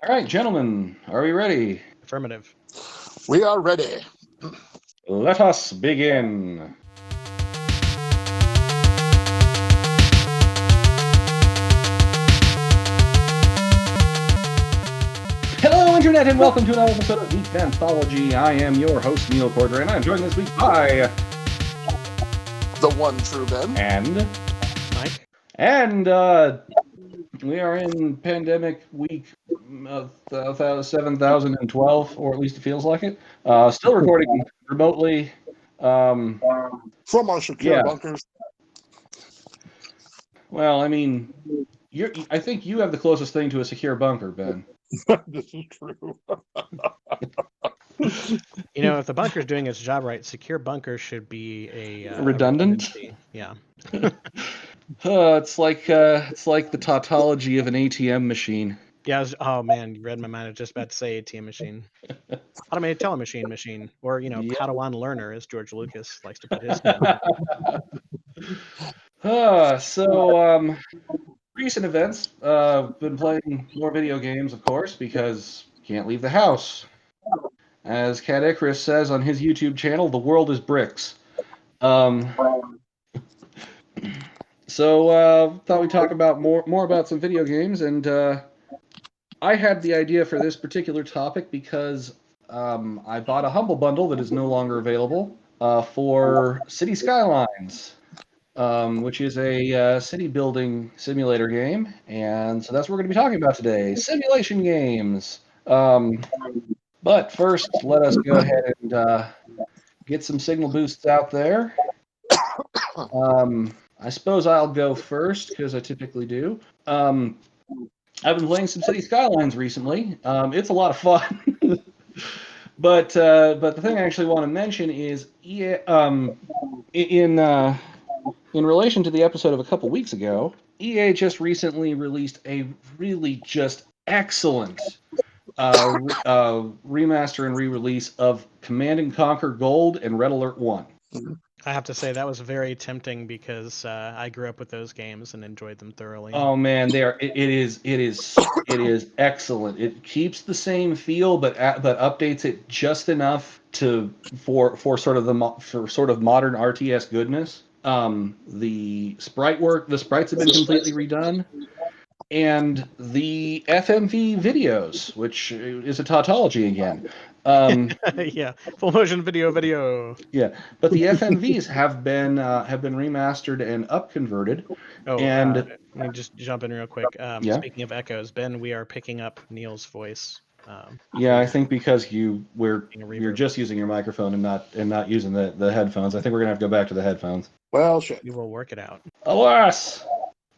All right, gentlemen, are we ready? Affirmative. We are ready. Let us begin. Hello, Internet, and welcome to another episode of Geek Fanthology. I am your host, Neil Corder, and I'm joined this week by... The one true Ben. And... Mike. And, we are in pandemic week 7012, or at least it feels like it. Still recording remotely. From our secure Yeah. bunkers. Well, I mean, I think you have the closest thing to a secure bunker, Ben. This is true. You know, if the bunker's doing its job right, secure bunker should be a Redundant? redundancy. Yeah. It's like the tautology of an ATM machine. Yeah. Oh man, you read my mind. I was just about to say ATM machine, automated telemachine, or Yep. Padawan learner, as George Lucas likes to put his name on. Recent events. Been playing more video games, of course, because can't leave the house. As Cat Icarus says on his YouTube channel, the world is bricks. Thought we'd talk about more about some video games, and I had the idea for this particular topic because I bought a Humble Bundle that is no longer available for City Skylines, which is a city building simulator game, and so that's what we're going to be talking about today: simulation games. But first, let us go ahead and get some signal boosts out there. I suppose I'll go first because I typically do. I've been playing some City Skylines recently. It's a lot of fun. but the thing I actually want to mention is in relation to the episode of a couple weeks ago, EA just recently released a really just excellent remaster and re-release of Command & Conquer Gold and Red Alert 1. I have to say that was very tempting because I grew up with those games and enjoyed them thoroughly. Oh man, it is excellent. It keeps the same feel, but updates it just enough for sort of modern RTS goodness. The sprites have been completely redone, and the FMV videos, which is a tautology again. Yeah, full motion video. Yeah, but the FMVs have been remastered and upconverted. Oh, and let me just jump in real quick. Yeah. Speaking of echoes, Ben, we are picking up Neil's voice. Yeah, I think because you're reverb. just using your microphone and not using the headphones. I think we're gonna have to go back to the headphones. Well, shit. We will work it out. Alas,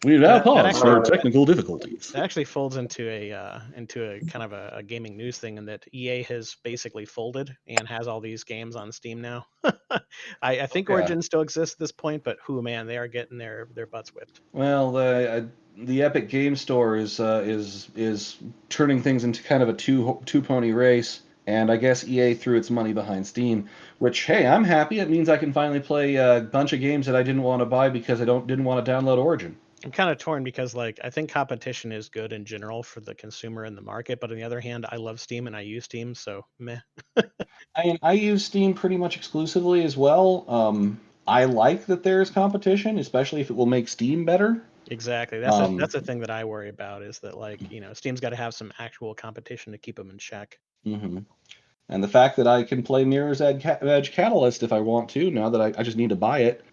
we now pause for actually- technical difficulties. That actually folds into a kind of a gaming news thing, in that EA has basically folded and has all these games on Steam now. I think Origin still exists at this point, but man, they are getting their butts whipped. Well, the Epic Game Store is turning things into kind of a two pony race, and I guess EA threw its money behind Steam. Which, hey, I'm happy. It means I can finally play a bunch of games that I didn't want to buy because I didn't want to download Origin. I'm kind of torn because, like, I think competition is good in general for the consumer and the market, but on the other hand, I love Steam and I use Steam, so meh. I use Steam pretty much exclusively as well. I like that there is competition, especially if it will make Steam better. Exactly. That's the thing that I worry about, is that, like, Steam's got to have some actual competition to keep them in check. Mm-hmm. And the fact that I can play Mirror's Edge Catalyst if I want to, now that I just need to buy it,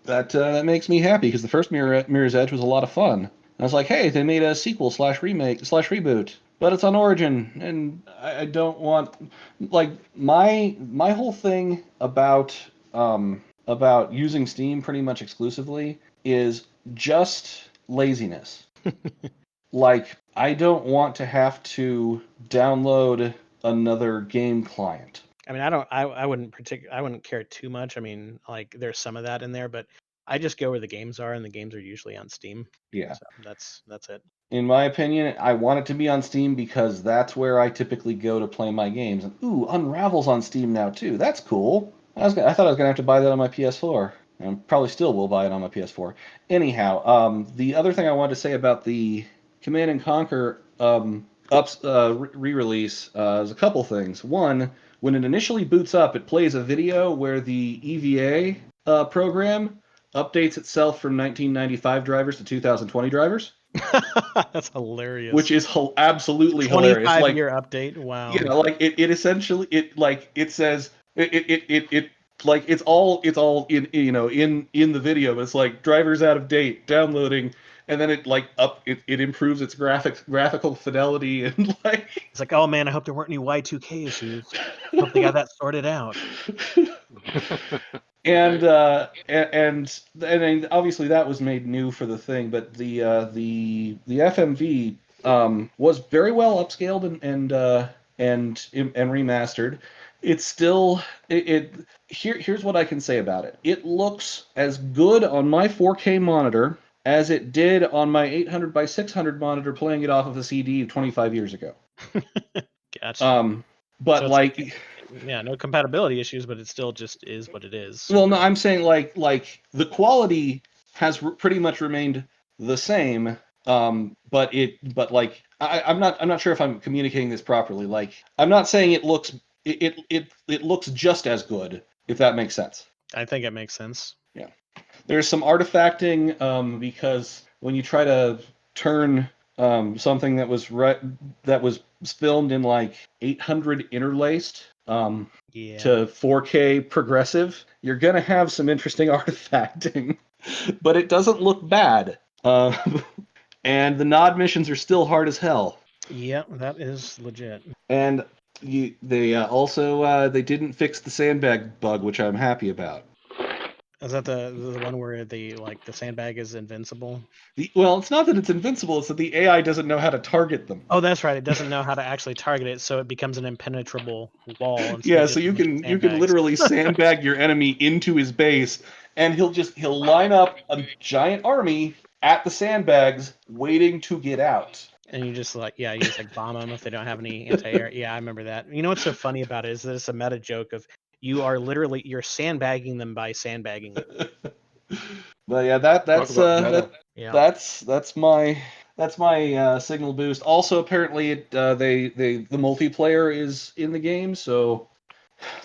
that makes me happy, because the first Mirror's Edge was a lot of fun. I was like, hey, they made a sequel / remake / reboot, but it's on Origin, and I don't want, like, my whole thing about using Steam pretty much exclusively is just laziness. Like, I don't want to have to download another game client. I mean, I wouldn't care too much. I mean, like, there's some of that in there, but I just go where the games are, and the games are usually on Steam. Yeah. So that's it. In my opinion, I want it to be on Steam because that's where I typically go to play my games. And ooh, Unravel's on Steam now too. That's cool. I thought I was gonna have to buy that on my PS4. And probably still will buy it on my PS4. Anyhow, the other thing I wanted to say about the Command & Conquer re-release is a couple things. One, when it initially boots up, it plays a video where the EVA program updates itself from 1995 drivers to 2020 drivers. That's hilarious. Which is absolutely hilarious. 25-year update. Wow. Like it essentially it says it like it's all in in the video. It's like drivers out of date, downloading, and then it improves its graphical fidelity and like it's like, oh man, I hope there weren't any Y2K issues. Hope they got that sorted out. and obviously that was made new for the thing, but the FMV was very well upscaled and remastered. It's still here's what I can say about it. It looks as good on my 4K monitor as it did on my 800 by 600 monitor playing it off of a CD 25 years ago. Gotcha. But so like, yeah, no compatibility issues, but it still just is what it is. Well, no, I'm saying like the quality has pretty much remained the same. But like I'm not sure if I'm communicating this properly. Like I'm not saying it looks it looks just as good, if that makes sense. I think it makes sense. Yeah, there's some artifacting because when you try to turn something that was filmed in like 800 interlaced to 4K progressive, you're gonna have some interesting artifacting, but it doesn't look bad. And the nod missions are still hard as hell. Yeah, that is legit. And they didn't fix the sandbag bug, which I'm happy about. Is that the one where the sandbag is invincible? Well, it's not that it's invincible; it's that the AI doesn't know how to target them. Oh, that's right. It doesn't know how to actually target it, so it becomes an impenetrable wall. Yeah, so you can literally sandbag your enemy into his base, and he'll line up a giant army at the sandbags, waiting to get out. And you just bomb them if they don't have any anti-air. Yeah, I remember that. You know what's so funny about it is that it's a meta joke of you're sandbagging them by sandbagging them. But yeah, that's my signal boost. Also, apparently, the multiplayer is in the game, so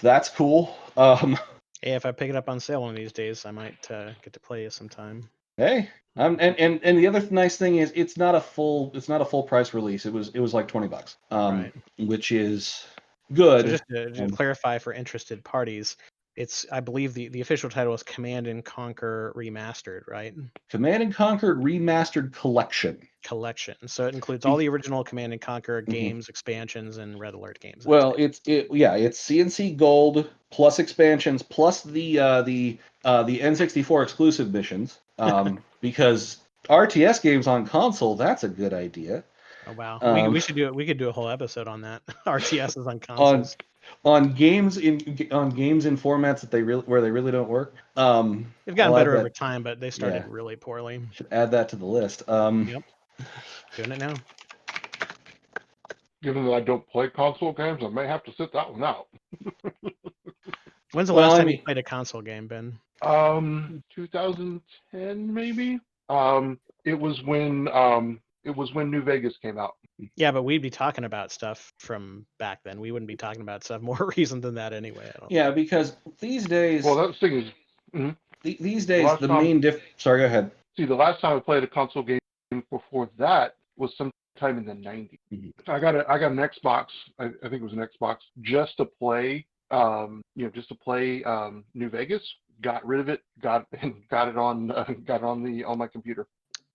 that's cool. Hey, if I pick it up on sale one of these days, I might get to play it sometime. Hey, and the other nice thing is it's not a full price release. It was like $20, right. Which is good. So just to clarify for interested parties, I believe the official title is Command and Conquer Remastered, right? Command and Conquer Remastered Collection. So it includes all the original Command and Conquer games, expansions, and Red Alert games. Well, it's CNC Gold plus expansions plus the N64 exclusive missions. Because RTS games on console, that's a good idea. Oh wow, we should do it. We could do a whole episode on that. RTSs on consoles. On games in formats that where they really don't work. They've gotten better over time, but they started really poorly. Should add that to the list. Yep. Doing it now. Given that I don't play console games, I may have to sit that one out. When's the last time you played a console game, Ben? 2010 maybe. It was when New Vegas came out. Yeah, but we'd be talking about stuff from back then. We wouldn't be talking about stuff more recent than that anyway. Yeah, because these days. Well, that thing is. Mm-hmm. These days, Sorry, go ahead. See, the last time I played a console game before that was sometime in the 90s. Mm-hmm. I got an Xbox. I think it was an Xbox just to play. New Vegas. Got rid of it. Got it on my computer.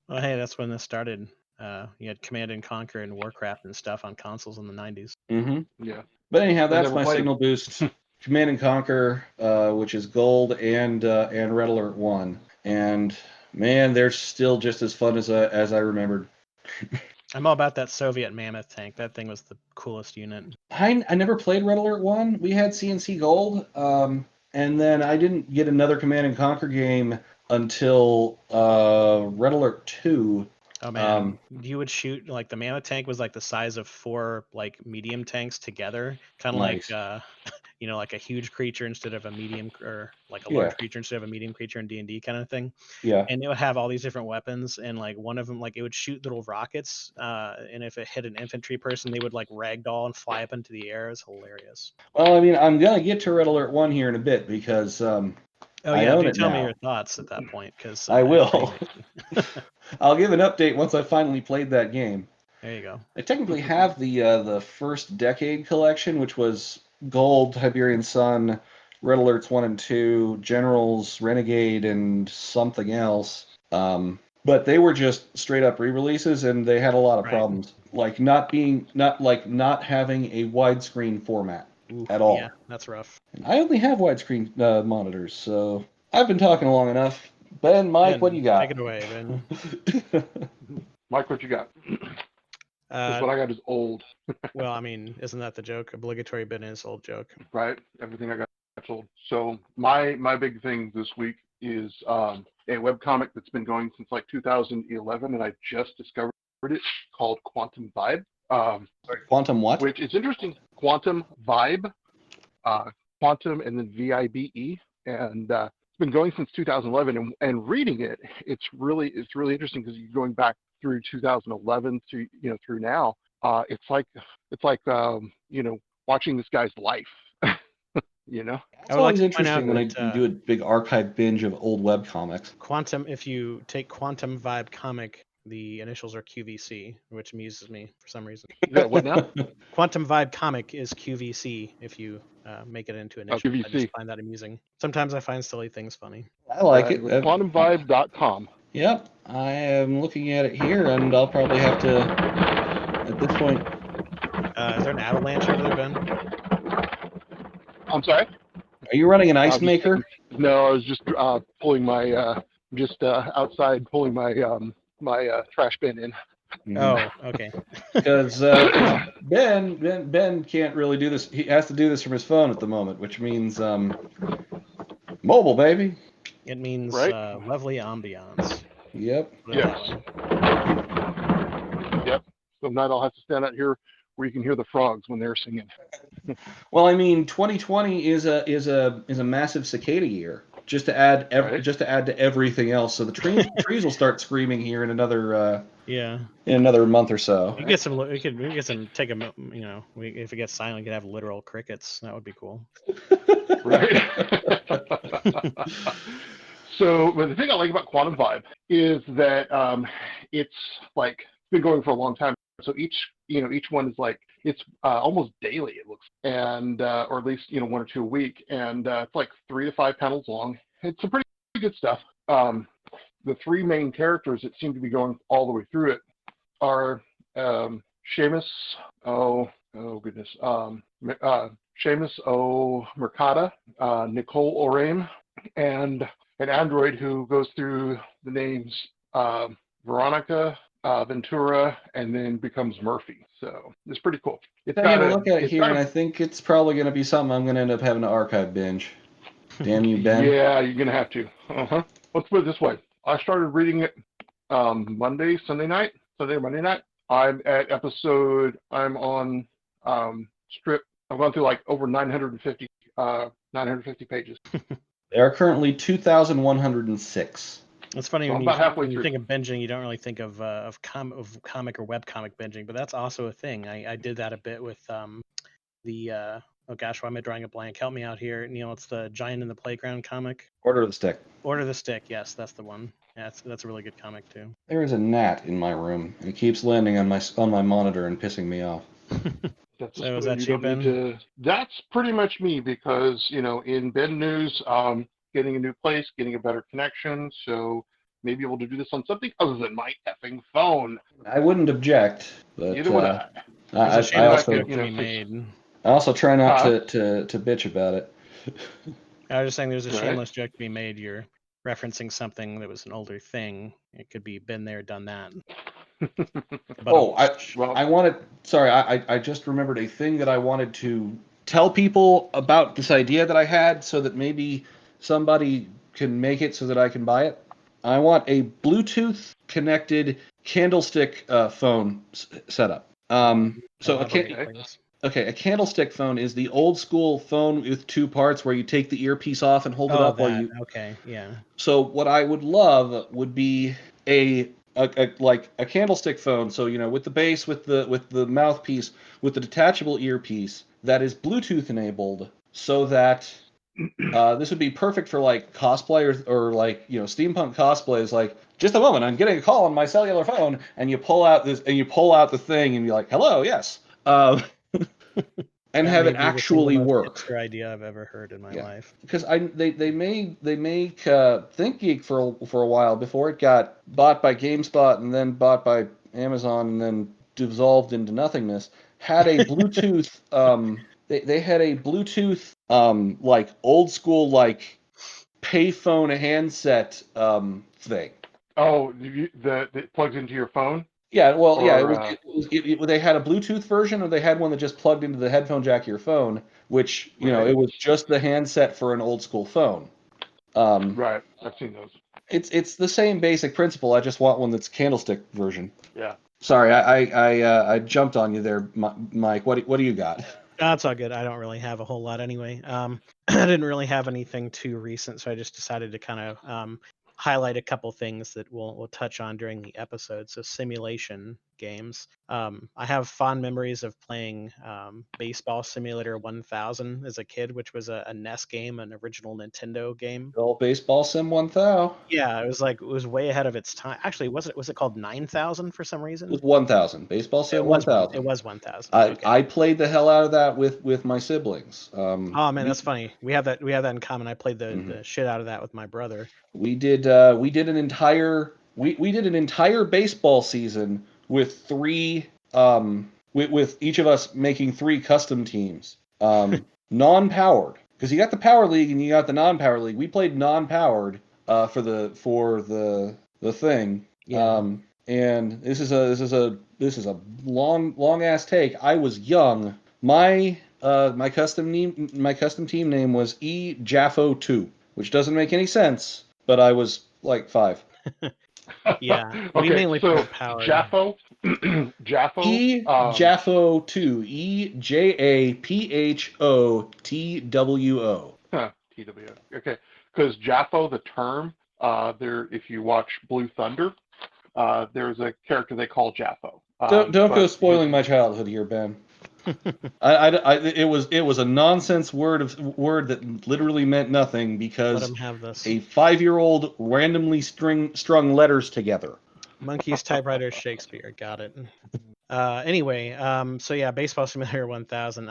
Well, hey, that's when this started. You had Command and Conquer and Warcraft and stuff on consoles in the 90s. Mm-hmm. Yeah. But anyhow, that's my signal boost. Command and Conquer, which is Gold and Red Alert 1. And man, they're still just as fun as I remembered. I'm all about that Soviet Mammoth tank. That thing was the coolest unit. I never played Red Alert 1. We had CNC Gold. And then I didn't get another Command and Conquer game until Red Alert 2. Oh man, you would shoot like the Mammoth tank was like the size of 4 like medium tanks together, kind of nice. Like like a huge creature instead of a medium, or like a large creature instead of a medium creature in D&D kind of thing. Yeah. And it would have all these different weapons, and like one of them, like it would shoot little rockets, and if it hit an infantry person, they would like ragdoll and fly up into the air. It's hilarious. Well, I mean, I'm gonna get to Red Alert 1 here in a bit because I own it tell me now. your thoughts at that point, because I will. I'll give an update once I finally played that game. There you go. I technically have the first Decade collection, which was Gold, Tiberian Sun, Red Alerts 1 and 2, Generals, Renegade, and something else. But they were just straight up re-releases, and they had a lot of problems, like not having a widescreen format at all. Yeah, that's rough. And I only have widescreen monitors, so I've been talking long enough. Ben, Mike, what do you got? Take it away, Ben. Mike, what you got? Because what I got is old. Well, I mean, isn't that the joke? Obligatory Ben is old joke. Right. Everything I got is old. So my big thing this week is a webcomic that's been going since like 2011, and I just discovered it, called Quantum Vibe. Quantum what? Which is interesting. Quantum Vibe. Quantum and then VIBE. And it's been going since 2011, and reading it, it's really interesting because you're going back through 2011 to through now. It's like watching this guy's life. It's always interesting when I do a big archive binge of old webcomics. Quantum, if you take Quantum Vibe comic, the initials are QVC, which amuses me for some reason. Yeah, what now? Quantum Vibe comic is QVC if you make it into initials. QVC. I just find that amusing. Sometimes I find silly things funny. I like it. QuantumVibe.com. Yep, I am looking at it here, and I'll probably have to, at this point. Is there an avalanche over there, Ben? I'm sorry? Are you running an ice maker? No, I was just pulling my, outside pulling my my trash bin in. Oh, okay. Because Ben can't really do this. He has to do this from his phone at the moment, which means mobile, baby. It means lovely ambiance. Yep. Yes. Yep. So now I'll have to stand out here where you can hear the frogs when they're singing. Well, I mean, 2020 is a massive cicada year. Just to add to everything else, so the trees will start screaming here in another in another month or so. We get some. We could get some. Take a. If it gets silent, we could have literal crickets. That would be cool. Right. So, but the thing I like about Quantum Vibe is that it's like been going for a long time. So each one is like it's almost daily, it looks, and or at least 1 or 2 a week, and it's like 3 to 5 panels long. It's some pretty good stuff. The 3 main characters that seem to be going all the way through it are Seamus. Oh goodness. Seamus O. Mercada, Nicole Orame, and an android who goes through the names Veronica, Ventura, and then becomes Murphy. So it's pret's cool. I'm going to look at it here, and I think it's probably going to be something I'm going to end up having to archive binge. Damn you, Ben. Yeah, you're going to have to. Let's put it this way. I started reading it Monday or Monday night. I'm at episode, I'm on strip. I've gone through like over 950 pages. There are currently 2,106. It's funny when you think of binging, you don't really think of comic or webcomic binging, but that's also a thing. I did that a bit with the oh gosh, why am I drawing a blank? Help me out here, Neil. It's the Giant in the Playground comic. Order of the Stick. Order of the Stick. Yes, that's the one. Yeah, that's a really good comic too. There is a gnat in my room, and it keeps landing on my monitor and pissing me off. So is that you, Ben? That's pretty much me, because in Ben news, getting a new place, getting a better connection, so maybe able to do this on something other than my effing phone. I wouldn't object, but neither would I. I also try not to bitch about it. I was just saying there's a shameless joke to be made. You're referencing something that was an older thing. It could be been there, done that. I just remembered a thing that I wanted to tell people about this idea that I had, so that maybe somebody can make it so that I can buy it. I want a Bluetooth connected candlestick phone setup. Okay, a candlestick phone is the old school phone with two parts where you take the earpiece off and hold it Oh, up while that. you. Okay, yeah. So what I would love would be like a candlestick phone. So with the base, with the mouthpiece, with the detachable earpiece that is Bluetooth enabled, so that this would be perfect for like cosplayers or like steampunk cosplays. Like, just a moment, I'm getting a call on my cellular phone, and you pull out the thing, and you're like, hello, yes, and That have may it be the single actually most work. hipster idea I've ever heard in my Yeah, life. because they make ThinkGeek for a while before it got bought by GameSpot and then bought by Amazon and then dissolved into nothingness. Had a Bluetooth they had a Bluetooth like old school like payphone handset thing. Oh, that plugs into your phone, Yeah, well, yeah, or they had a Bluetooth version, or they had one that just plugged into the headphone jack of your phone, which it right, was just the handset for an old school phone. Um, right. I've seen those. it's the same basic principle. I just want one that's candlestick version. Yeah. Sorry, I jumped on you there, Mike. What do you got? That's all good. I don't really have a whole lot anyway. I didn't really have anything too recent, so I just decided to kind of highlight a couple things that we'll touch on during the episode. So simulation games. I have fond memories of playing Baseball Simulator 1000 as a kid, which was a NES game, an original Nintendo game. Old Baseball Sim 1000. Yeah, it was way ahead of its time. Actually, was it called 9000 for some It was reason? 1000. Baseball Sim It 1000. was 1000. I Okay. I played the hell out of that with my siblings. Oh man, that's funny. We have that in common. I played the Mhm. the shit out of that with my brother. We did an entire baseball season with three with each of us making three custom teams, non-powered, because you got the power league and you got the non-power league. We played non-powered for the thing. Yeah. And this is a long ass take. I was young. My custom team name was Jaffo 2, which doesn't make any sense, but I was like 5. Yeah. We Okay, mainly so played powered. Jaffo, Jaffo, Jaffo 2, EJAPHOTWO. TW. Okay, because Jaffo, the term, there, if you watch Blue Thunder, there's a character they call Jaffo. Don't go But his, spoiling my childhood here, Ben. It was a nonsense word that literally meant nothing Let because him have this. a 5-year-old randomly strung letters together. Monkeys, typewriters, Shakespeare. Got it. Anyway, so yeah, Baseball Simulator 1000.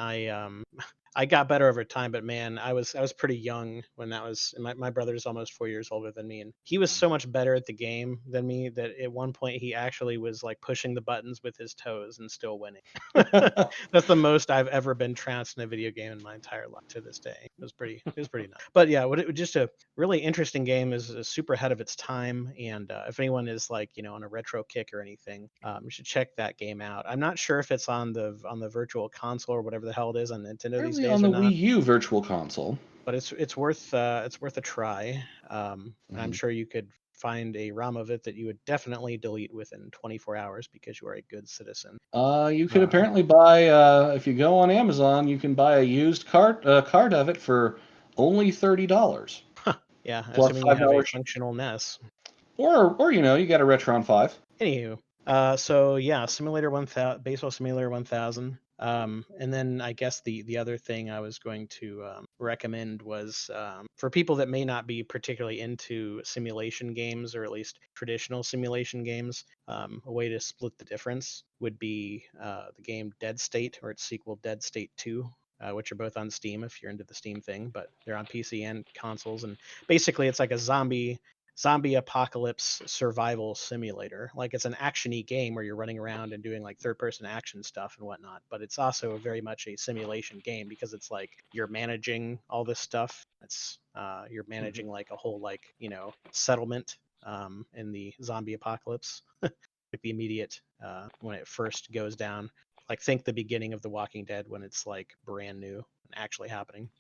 I got better over time, but man, I was pretty young when that was. My brother's almost 4 years older than me, and he was so much better at the game than me that at one point he actually was like pushing the buttons with his toes and still winning. That's the most I've ever been trounced in a video game in my entire life to this day. It was pretty nice. But yeah, just a really interesting game, is super ahead of its time. And if anyone is like on a retro kick or anything, you should check that game out. I'm not sure if it's on the virtual console or whatever the hell it is on Nintendo these Apparently on days or the not. Wii U Virtual Console. But it's worth a try. I'm Mhm. sure you could find a ROM of it that you would definitely delete within 24 hours because you are a good citizen. You could Uh, apparently buy if you go on Amazon, you can buy a used cart of it for only $30 yeah, plus assuming you have a $5. functional NES. Or you got a Retron 5. Anywho, so yeah, Simulator 1000, Baseball Simulator 1000. And then I guess the other thing I was going to recommend was for people that may not be particularly into simulation games, or at least traditional simulation games, a way to split the difference would be the game Dead State, or its sequel Dead State 2. Which are both on Steam if you're into the Steam thing, but they're on PC and consoles. And basically, it's like a zombie apocalypse survival simulator. Like, it's an actiony game where you're running around and doing like third person action stuff and whatnot, but it's also very much a simulation game because it's like you're managing all this stuff. You're managing like a whole settlement in the zombie apocalypse, like the immediate when it first goes down. Like, think the beginning of The Walking Dead when it's like brand new and actually happening.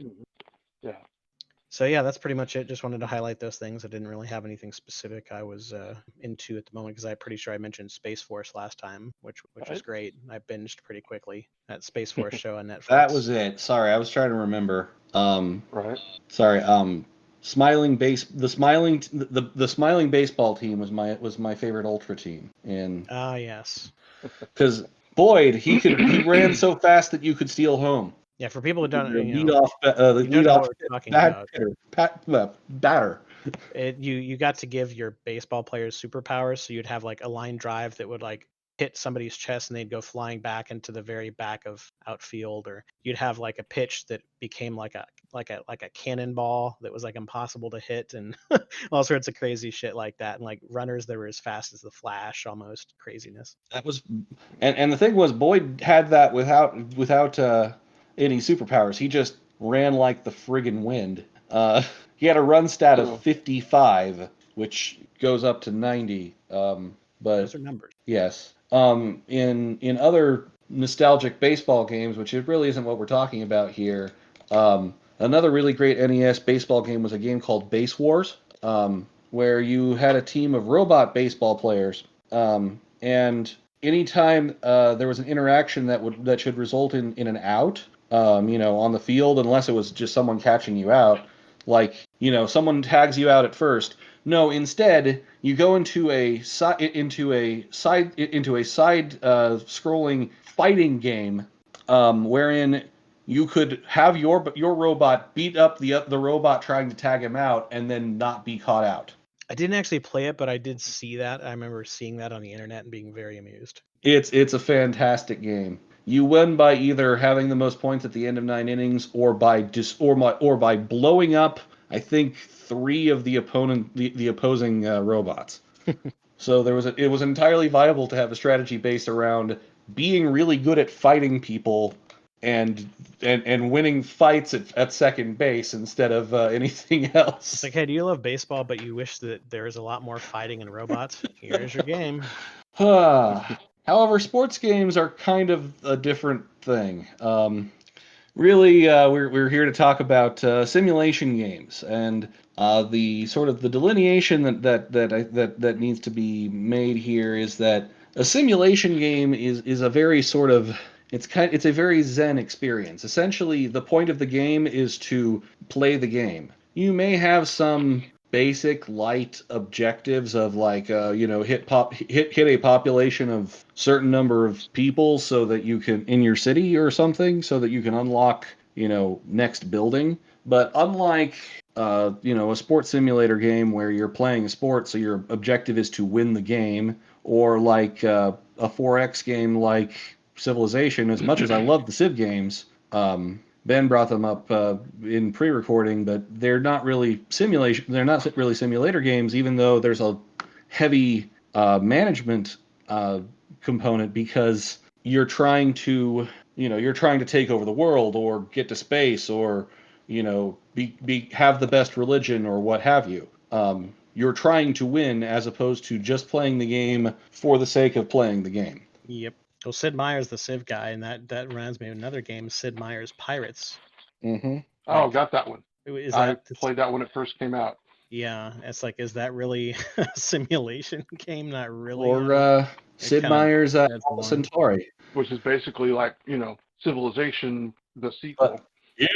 yeah. So yeah, that's pretty much it. Just wanted to highlight those things. I didn't really have anything specific I was into at the moment because I'm pretty sure I mentioned Space Force last time, which was great. I binged pretty quickly that Space Force show on Netflix. That was it. Sorry, I was trying to remember. Right. Sorry. The smiling baseball team was my favorite Ultra team, and yes, because Boyd he ran so fast that you could steal home. Yeah, for people who don't, The you know, lead know off what we're talking bad about. batter. You got to give your baseball players superpowers, so you'd have like a line drive that would like hit somebody's chest and they'd go flying back into the very back of outfield, or you'd have like a pitch that became like a cannonball that was like impossible to hit, and all sorts of crazy shit like that, and like runners that were as fast as the Flash, almost craziness. That was, and the thing was, Boyd had that without any superpowers. He just ran like the friggin' wind. He had a run stat of 55, which goes up to 90. But Those are numbers. yes. In other nostalgic baseball games, which it really isn't what we're talking about here. Another really great NES baseball game was a game called Base Wars, where you had a team of robot baseball players, and anytime there was an interaction that should result in an out, on the field, unless it was just someone catching you out, like someone tags you out at first. No, instead you go into a side scrolling fighting game, wherein you could have your robot beat up the robot trying to tag him out and then not be caught out. I didn't actually play it, but I did see that. I remember seeing that on the internet and being very amused. It's a fantastic game. You win by either having the most points at the end of 9 innings, or by blowing up, I think, 3 of the opposing robots. So it was entirely viable to have a strategy based around being really good at fighting people and winning fights at second base instead of anything else. It's like, hey, do you love baseball, but you wish that there was a lot more fighting and robots? Here's your game. However, sports games are kind of a different thing. Really, we're here to talk about simulation games, and the sort of the delineation that needs to be made here is that a simulation game is a very sort of it's a very zen experience. Essentially, the point of the game is to play the game. You may have some basic light objectives of like hit a population of certain number of people so that you can in your city or something so that you can unlock next building. But unlike a sports simulator game where you're playing a sport, so your objective is to win the game, or like a 4X game like Civilization, as much as I love the Civ games, Ben brought them up in pre-recording, but they're not really simulation. They're not really simulator games, even though there's a heavy management component because you're trying to take over the world or get to space or have the best religion or what have you. You're trying to win as opposed to just playing the game for the sake of playing the game. Yep. Well, Sid Meier's the Civ guy, and that reminds me of another game, Sid Meier's Pirates. Mm-hmm. Oh, got that one. I played that when it first came out. Yeah, it's like, is that really a simulation game? Not really. Or Sid Meier's Centauri, which is basically like Civilization, the sequel.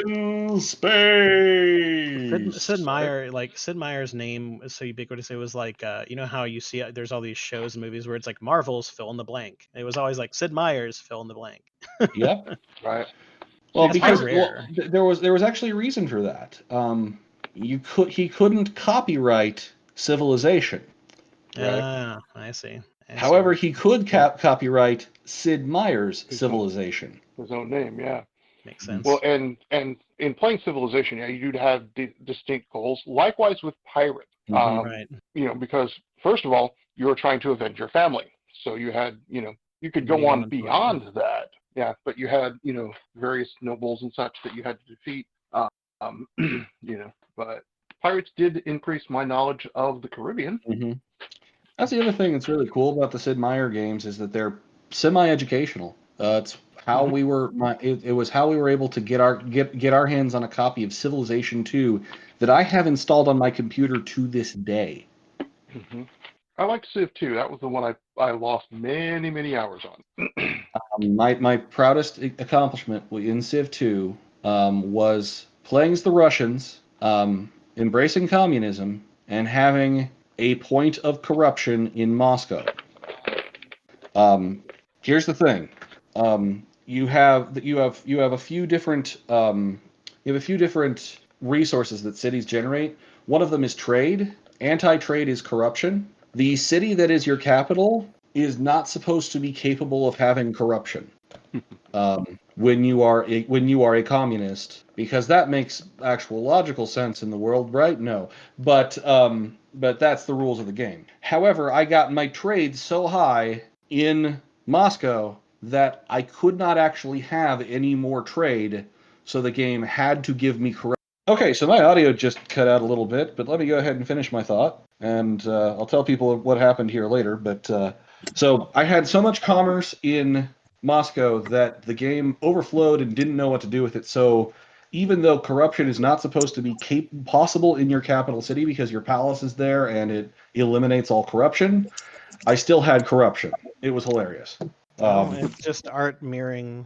In space. Sid Meier's name is so ubiquitous. It was like, how you see there's all these shows and movies where it's like Marvel's fill in the blank. It was always like Sid Meier's fill in the blank. Yep. Right. Well, because there was actually a reason for that. He couldn't copyright Civilization. Right. I see. However, he could copyright Sid Meier's Civilization. His own name, yeah. Makes sense. Well, and in playing Civilization, you'd have distinct goals. Likewise with Pirate, right? Because first of all, you were trying to avenge your family, so you had, you could go on beyond that, yeah. But you had, various nobles and such that you had to defeat, But Pirates did increase my knowledge of the Caribbean. That's the other thing that's really cool about the Sid Meier games is that they're semi-educational. It's how we were. It was how we were able to get our hands on a copy of Civilization 2 that I have installed on my computer to this day. Mm-hmm. I liked Civ 2. That was the one I lost many hours on. My proudest accomplishment in Civ 2 was playing as the Russians, embracing communism, and having a point of corruption in Moscow. Here's the thing: you have a few different resources that cities generate. One of them is trade. Anti-trade is corruption. The city that is your capital is not supposed to be capable of having corruption when you are a communist, because that makes actual logical sense in the world, right? No, but that's the rules of the game. However, I got my trade so high in Moscow that I could not actually have any more trade, so the game had to give me corruption. Okay, so my audio just cut out a little bit, but let me go ahead and finish my thought, and I'll tell people what happened here later. But so I had so much commerce in Moscow that the game overflowed and didn't know what to do with it. So even though corruption is not supposed to be possible in your capital city because your palace is there and it eliminates all corruption, I still had corruption. It was hilarious. Well, it's just art mirroring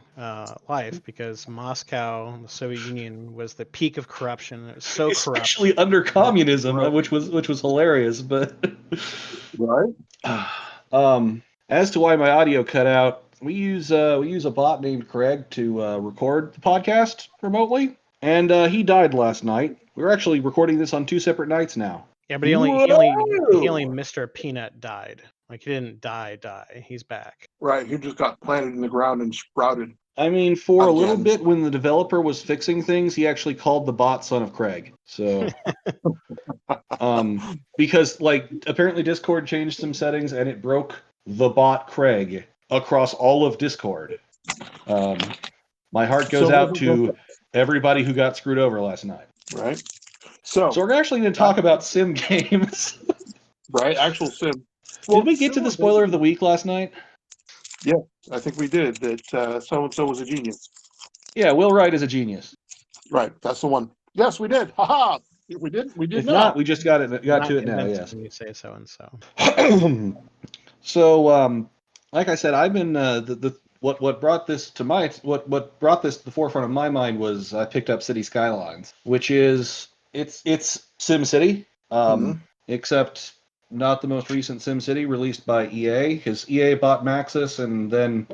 life, because Moscow, the Soviet Union, was the peak of corruption. It was so corrupt. Especially under communism, which was hilarious. But Right. As to why my audio cut out, we use a bot named Craig to record the podcast remotely, and he died last night. We're actually recording this on 2 separate nights now. Yeah, but he only Mr. Peanut died. Like, he didn't die. He's back. Right, he just got planted in the ground and sprouted. I mean, for a little Again. bit, when the developer was fixing things, he actually called the bot Son of Craig. So, because apparently Discord changed some settings and it broke the bot Craig across all of Discord. My heart goes out to everybody who got screwed over last night. Right. So we're actually going to talk about sim games. Right, actual sim. Did we get to the spoiler of the week last night? Yeah, I think we did. That so-and-so was a genius. Yeah, Will Wright is a genius. Right, that's the one. Yes, we did. Ha-ha! We did. If not, we just got to it now. Yes. When you say so and so. So, like I said, I've been what brought this to the forefront of my mind was I picked up City Skylines, which is it's SimCity, except not the most recent SimCity released by EA, because EA bought Maxis, and then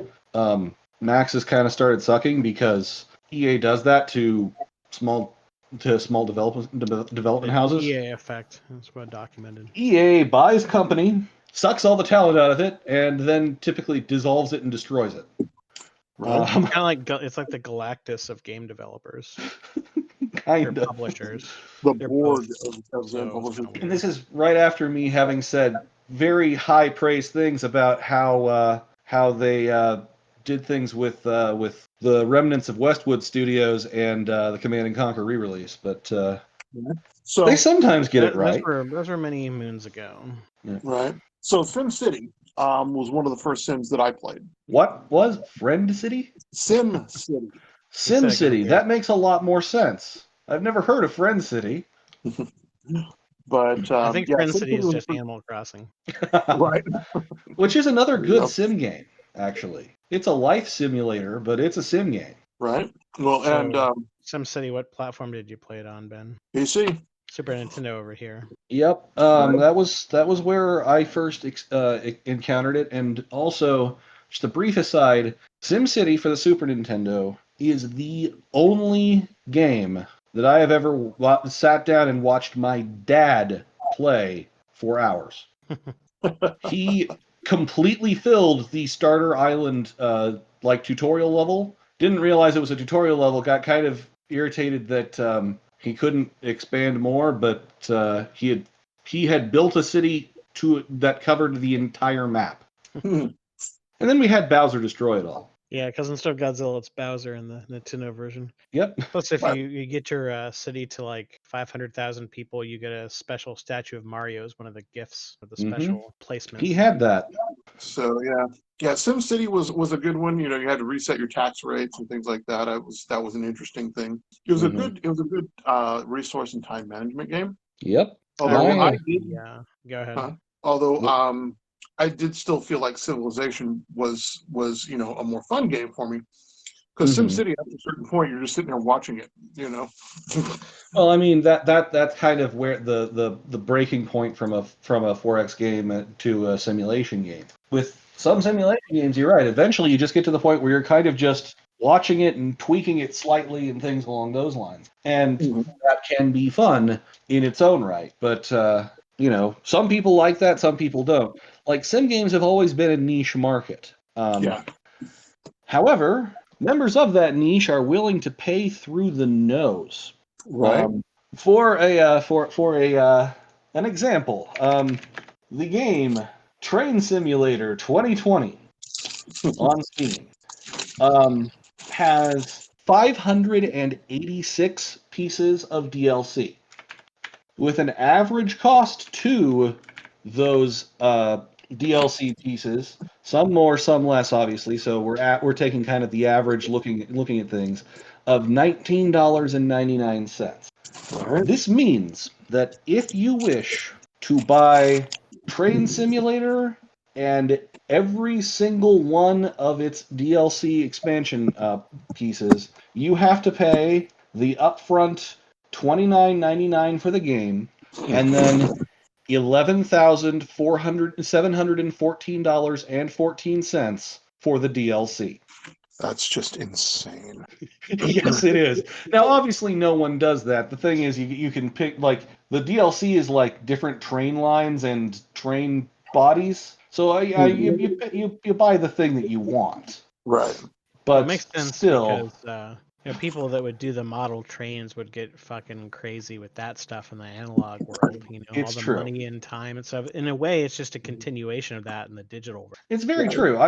Maxis kind of started sucking because EA does that to small development houses. EA effect. That's what documented. EA buys company, sucks all the talent out of it, and then typically dissolves it and destroys it. Kind of like it's like the Galactus of game developers. Kind of. Publishers. The board of game publishers. And this is right after me having said very high praise things about how they did things with the remnants of Westwood Studios and the Command and Conquer re-release, but so they sometimes get it right. Those were many moons ago. Yeah. Right. So SimCity was one of the first Sims that I played. What was Friend City? SimCity. SimCity. That makes a lot more sense. I've never heard of Friend City. But I think Friend City is just Animal Crossing. Right. Which is another good sim game, actually. It's a life simulator, but it's a sim game. Right. Well, So, and SimCity, what platform did you play it on, Ben? PC. Super Nintendo over here. Yep. That was where I first encountered it, and also just a brief aside: SimCity for the Super Nintendo is the only game that I have ever sat down and watched my dad play for hours. He completely filled the starter island tutorial level. Didn't realize it was a tutorial level. Got kind of irritated that he couldn't expand more, but he had built a city that covered the entire map. And then we had Bowser destroy it all. Yeah, because instead of Godzilla, it's Bowser in the Nintendo version. Yep. Plus, if you get your city to like 500,000 people, you get a special statue of Mario as one of the gifts of the special placements. He had that. So yeah. SimCity was a good one. You had to reset your tax rates and things like that. That was an interesting thing. It was Mhm. a good resource and time management game. Yep. Although I My did, Go ahead. huh? Although I did still feel like Civilization was a more fun game for me. Because mhm. SimCity, after a certain point, you're just sitting there watching it. Well, I mean that's kind of where the breaking point from a 4X game to a simulation game. With some simulation games, you're right. Eventually, you just get to the point where you're kind of just watching it and tweaking it slightly and things along those lines, and that can be fun in its own right. But some people like that, some people don't. Like sim games have always been a niche market. Yeah. However, members of that niche are willing to pay through the nose. Right. For an example, the game Train Simulator 2020 on Steam has 586 pieces of DLC, with an average cost to those DLC pieces, some more, some less, obviously. So we're taking kind of the average looking at things of $19.99. Right. This means that if you wish to buy Train Simulator and every single one of its DLC expansion pieces, you have to pay the upfront $29.99 for the game, and then $11,714.14 for the DLC. That's just insane. Yes, it is. Now, obviously, no one does that. The thing is, you can pick like the DLC is like different train lines and train bodies. So you buy the thing that you want, Right. Well, it but makes sense still, because people that would do the model trains would get fucking crazy with that stuff in the analog world. All it's the true. money and time and stuff. In a way, it's just a continuation of that in the digital world. It's very true.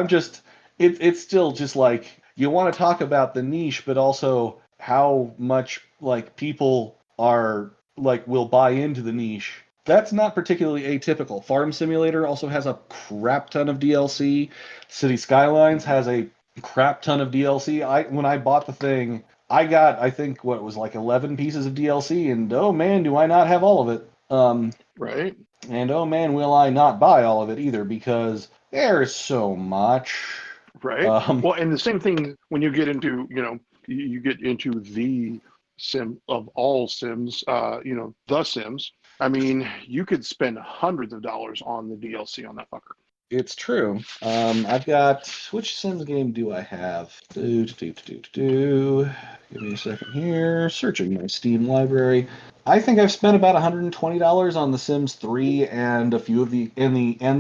It's still just like you want to talk about the niche, but also how much like people are like will buy into the niche. That's not particularly atypical. Farm Simulator also has a crap ton of DLC. City Skylines has a crap ton of DLC. When I bought the thing, I got I think what it was like 11 pieces of DLC, and oh man, do I not have all of it. Right. And oh man, will I not buy all of it either because there's so much. Right. Well, and the same thing when you get into, you get into the sim of all sims, the sims. I mean, you could spend hundreds of dollars on the DLC on that fucker. It's true. I've got which Sims game do I have? Give me a second here. Searching my Steam library. I think I've spent about $120 on The Sims 3 and a few of the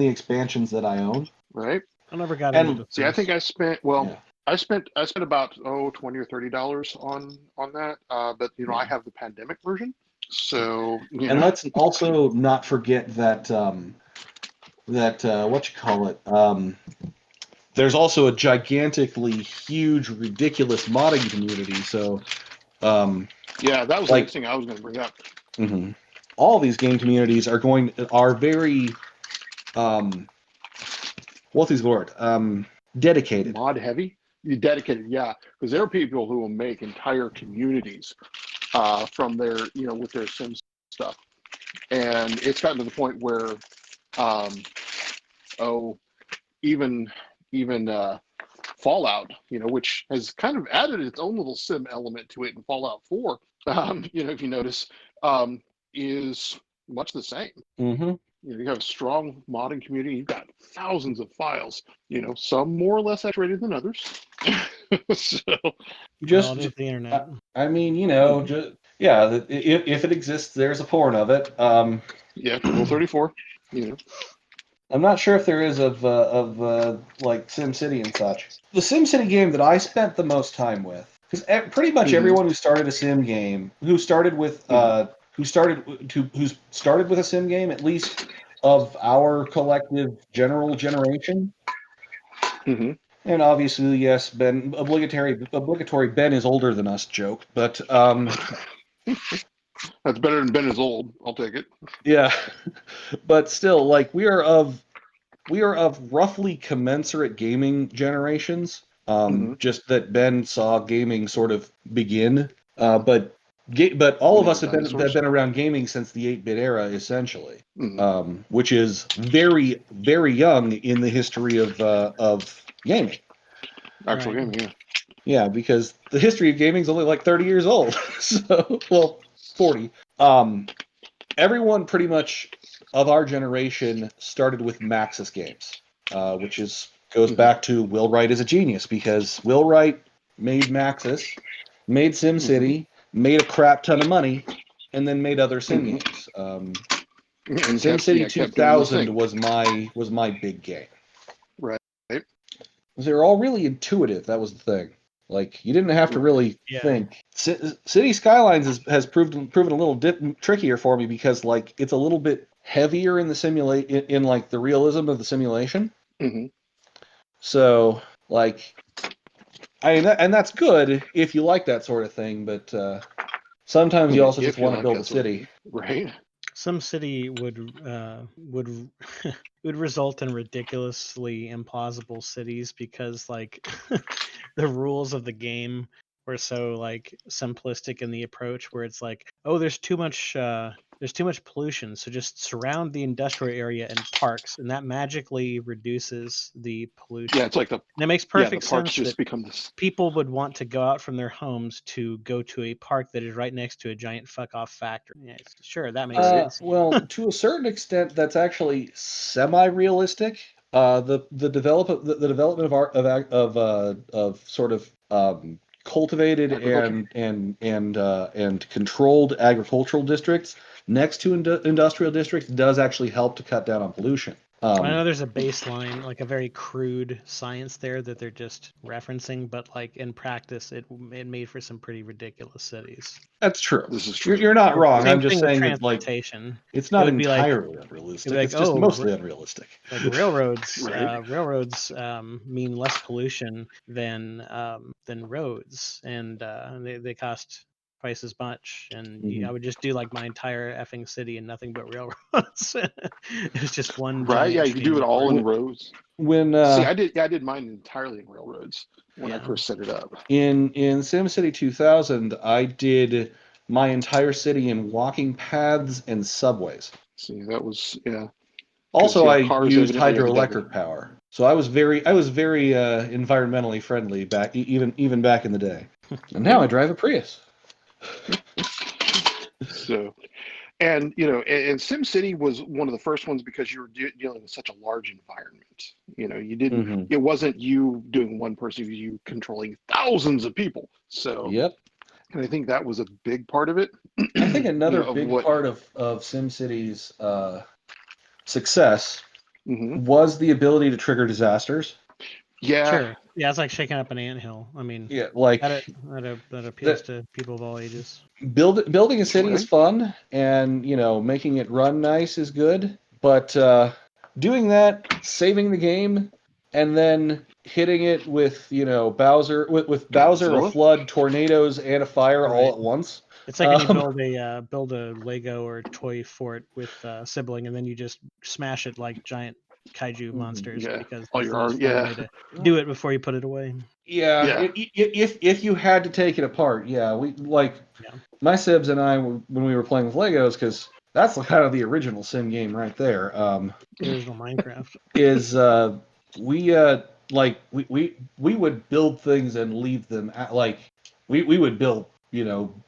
expansions that I own. Right. I never got into And the See, I think I spent well, yeah. I spent about $20 or $30 on that. But I have the pandemic version, so And let's also not forget that what you call it. There's also a gigantically huge, ridiculous modding community. So, yeah, that was the like, next thing I was going to bring up. mhm. All these game communities are very, what's his word? Dedicated. Mod heavy, you dedicated, yeah, because there are people who will make entire communities from their, with their Sims stuff, and it's gotten to the point where, oh, even Fallout, which has kind of added its own little sim element to it in Fallout 4, if you notice, is much the same. Mm-hmm. You have a strong modding community. You've got thousands of files. Some more or less saturated than others. So, Just, the internet. I mean, just if it exists, there's a porn of it. yeah, Rule 34. I'm not sure if there is of like SimCity and such. The SimCity game that I spent the most time with, because pretty much everyone who started a sim game, who's started with a sim game, at least of our collective general generation. Mm-hmm. And obviously, yes, Ben, obligatory Ben is older than us joke, but That's better than Ben is old. I'll take it. yeah, but still, like we are of we are of roughly commensurate gaming generations. Just that Ben saw gaming sort of begin, but all When of they us were dinosaurs. have been around gaming since the 8-bit era, essentially, Mhm. which is very, very young in the history of gaming. Actual Right. gaming, yeah. Yeah, because the history of gaming is only like 30 years old. So, well, 40. Everyone pretty much of our generation started with Maxis games, which goes back to Will Wright is a genius, because Will Wright made Maxis, made SimCity, made a crap ton of money, and then made other sim games. And SimCity kept doing the 2000 thing. was my big game. Right. They were all really intuitive. That was the thing. Like, you didn't have to really Yeah. think. City Skylines has proven a little trickier for me, because like it's a little bit heavier in the in like the realism of the simulation. Mm-hmm. So like, and that's good if you like that sort of thing. But sometimes you also just If you want to like build a that sort of city. thing. Right. SimCity would would result in ridiculously implausible cities, because like the rules of the game were so like simplistic in the approach, where it's like, oh, there's too much pollution, so just surround the industrial area and parks, and that magically reduces the pollution. Yeah, it's like And it makes the perfect parks sense just that become this. people would want to go out from their homes to go to a park that is right next to a giant fuck off factory. Yeah, sure, that makes Right. sense. Well, to a certain extent, that's actually semi-realistic. The development of art of sort of cultivated Agriculture. and controlled agricultural districts next to industrial districts does actually help to cut down on pollution. I know there's a baseline, like a very crude science there that they're just referencing, but like in practice, it made for some pretty ridiculous cities. That's true. This is true. You're not wrong. Same I'm just thing with saying that like transportation. it's It not would be like entirely it'd unrealistic. be like, It's just oh, mostly unrealistic. like railroads. Right. Railroads mean less pollution than roads, and they cost twice as much. And Mhm. I would just do like my entire effing city and nothing but railroads. It was just one Right. Yeah, giant you could do it stream of all in growth. rows. When See, I did mine entirely in railroads when I Yeah. first set it up. in SimCity 2000, I did my entire city in walking paths and subways. See, that was because Also, I cars used evidently are the devil. hydroelectric power, so I was very environmentally friendly back even back in the day. And now I drive a Prius. So, and and SimCity was one of the first ones because you were dealing with such a large environment. You didn't. Mm-hmm. It wasn't you doing one person; it was you controlling thousands of people. So, Yep. and I think that was a big part of it. I think another Of big what. part of SimCity's success Hmm. was the ability to trigger disasters. Yeah. Sure. Yeah, it's like shaking up an anthill. I mean, Yeah, like that appeals that. to people of all ages. Building a city is Right. fun, and making it run nice is good. But doing that, saving the game, and then hitting it with Bowser with Bowser, a Godzilla. flood, tornadoes, and a fire all Right. at once. It's like when you Um, build a Lego or toy fort with a sibling, and then you just smash it like giant kaiju monsters, Yeah. because All that's the your most arm. fun Yeah. way to do it before you put it away. yeah, Yeah. if you had to take it apart, yeah, we like Yeah. my sibs and I when we were playing with Legos, because that's kind of the original sim game right there. The original Minecraft. Is we like we would build things and leave them like we would build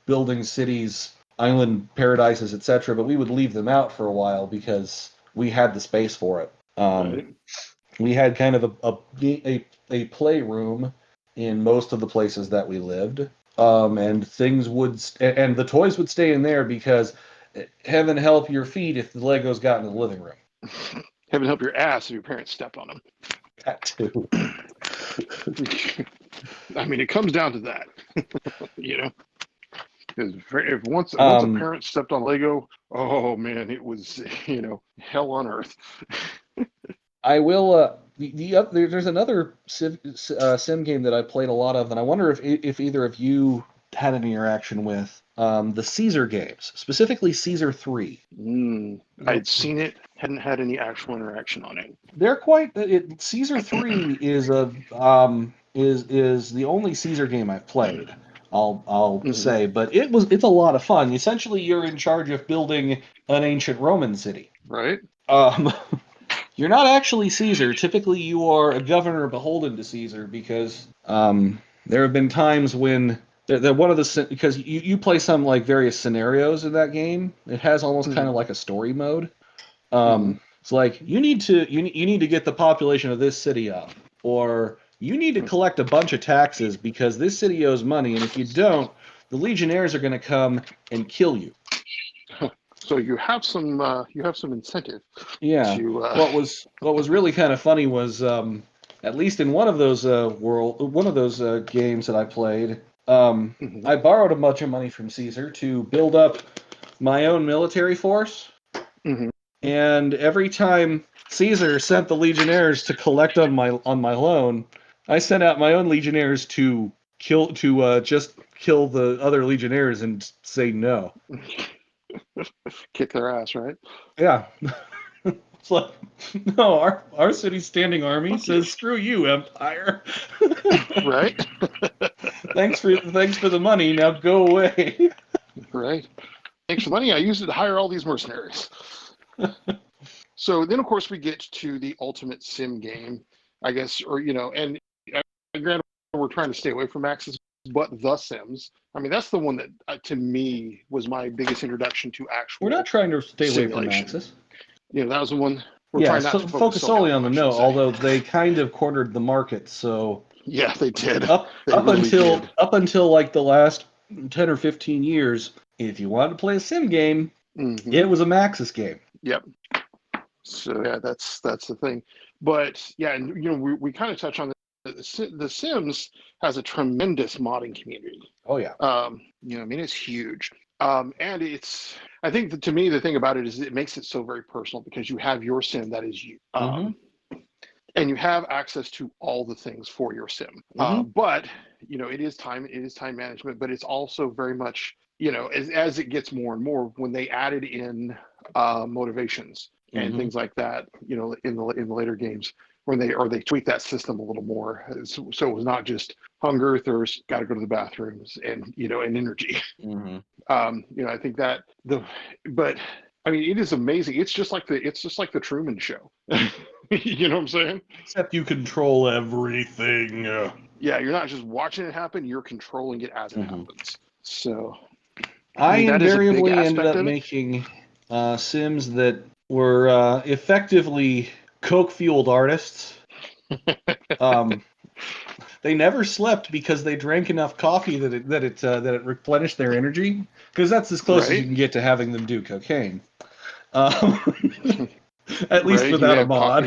building cities, island paradises, etc., but we would leave them out for a while because we had the space for it. Right. We had kind of a playroom in most of the places that we lived, and things and the toys would stay in there, because heaven help your feet if the Legos got in the living room. Heaven help your ass if your parents stepped on them. That too. I mean, it comes down to that, Because if once a Um, parent stepped on Lego, oh man, it was hell on earth. I will. There's another sim game that I played a lot of, and I wonder if either of you had any interaction with the Caesar games, specifically Caesar 3. I'd Nope. seen it, hadn't had any actual interaction on it. They're Caesar 3 is is the only Caesar game I've played. I'll say, but it's a lot of fun. Essentially, you're in charge of building an ancient Roman city. Right. You're not actually Caesar. Typically, you are a governor beholden to Caesar because there have been times when one of the because you play some like various scenarios in that game. It has almost kind of like a story mode. It's like you need to get the population of this city up, or you need to collect a bunch of taxes because this city owes money, and if you don't, the legionnaires are going to come and kill you. So you have some incentive. Yeah. To, What was really kind of funny was at least in one of those games that I played, I borrowed a bunch of money from Caesar to build up my own military force. And every time Caesar sent the legionnaires to collect on my loan, I sent out my own legionnaires to just kill the other legionnaires and say no. Kick their ass, right? Yeah. It's like, no, our city's standing army says screw you, Empire. Right? Thanks for the money. Now go away. Right. Thanks for the money. I used it to hire all these mercenaries. So then, of course, we get to the ultimate sim game, I guess, or and granted, we're trying to stay away from Axis, but The Sims. I mean, that's the one that to me was my biggest introduction to actual. We're not trying to stay away simulation. from Axis. That was the one. We're trying not to focus solely on the no. Although they kind of cornered the market, so yeah, they did. Up until like the last 10 or 15 years, if you wanted to play a sim game, it was a Maxis game. Yep. So yeah, that's the thing. But yeah, and we kind of touch on the Sims has a tremendous modding community. Oh yeah. I mean, it's huge. And I think that, to me, the thing about it is it makes it so very personal because you have your sim that is you. And you have access to all the things for your sim. But it is time management, but it's also very much, as it gets more and more, when they added in motivations and things like that, in the later games, when they tweak that system a little more, so it was not just hunger, thirst, got to go to the bathrooms, and and energy. I think that but I mean, it is amazing. It's just like the Truman Show. You know what I'm saying? Except you control everything. Yeah, you're not just watching it happen; you're controlling it as it happens. So, I invariably ended up making Sims that were effectively coke-fueled artists. They never slept because they drank enough coffee that it replenished their energy. Because that's as close as you can get to having them do cocaine. At least without a mod.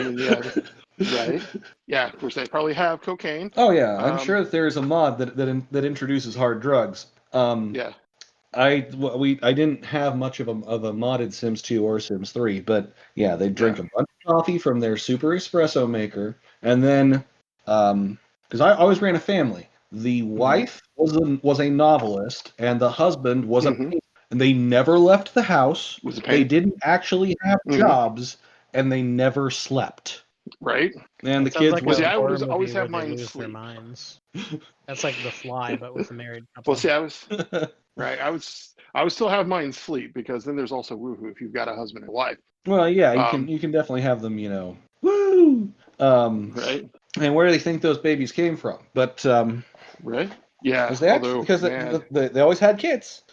Right. Yeah, of course they probably have cocaine. Oh yeah, I'm sure that there is a mod that introduces hard drugs. Yeah. I didn't have much of a modded Sims 2 or Sims 3, but yeah, they drink a bunch of coffee from their super espresso maker, and then because I always ran a family, the wife was a novelist, and the husband was a painter, and they never left the house. They didn't actually have jobs, and they never slept. Right. And the kids I would always have mine lose their minds. That's like The Fly, but with a married couple. Well, see, I was right. I would still have mine sleep because then there's also woohoo if you've got a husband and wife. Well, yeah, you can definitely have them, woo. Right. And where do they think those babies came from? But right. Yeah. Because they always had kids.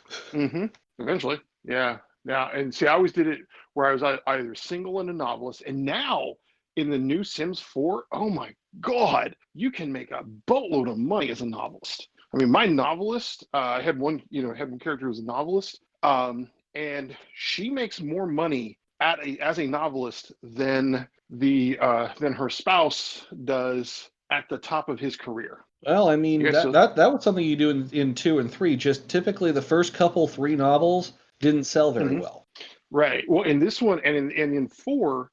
Eventually. Yeah. Now, and see, I always did it where I was either single and a novelist, and now in the new Sims 4, oh my God, you can make a boatload of money as a novelist. I mean, my novelist, I had one character who was a novelist, and she makes more money as a novelist than her spouse does at the top of his career. Well, I mean, that was something you do in 2 and 3. Just typically the first couple 3 novels didn't sell very well. Right. Well, in this one and in 4,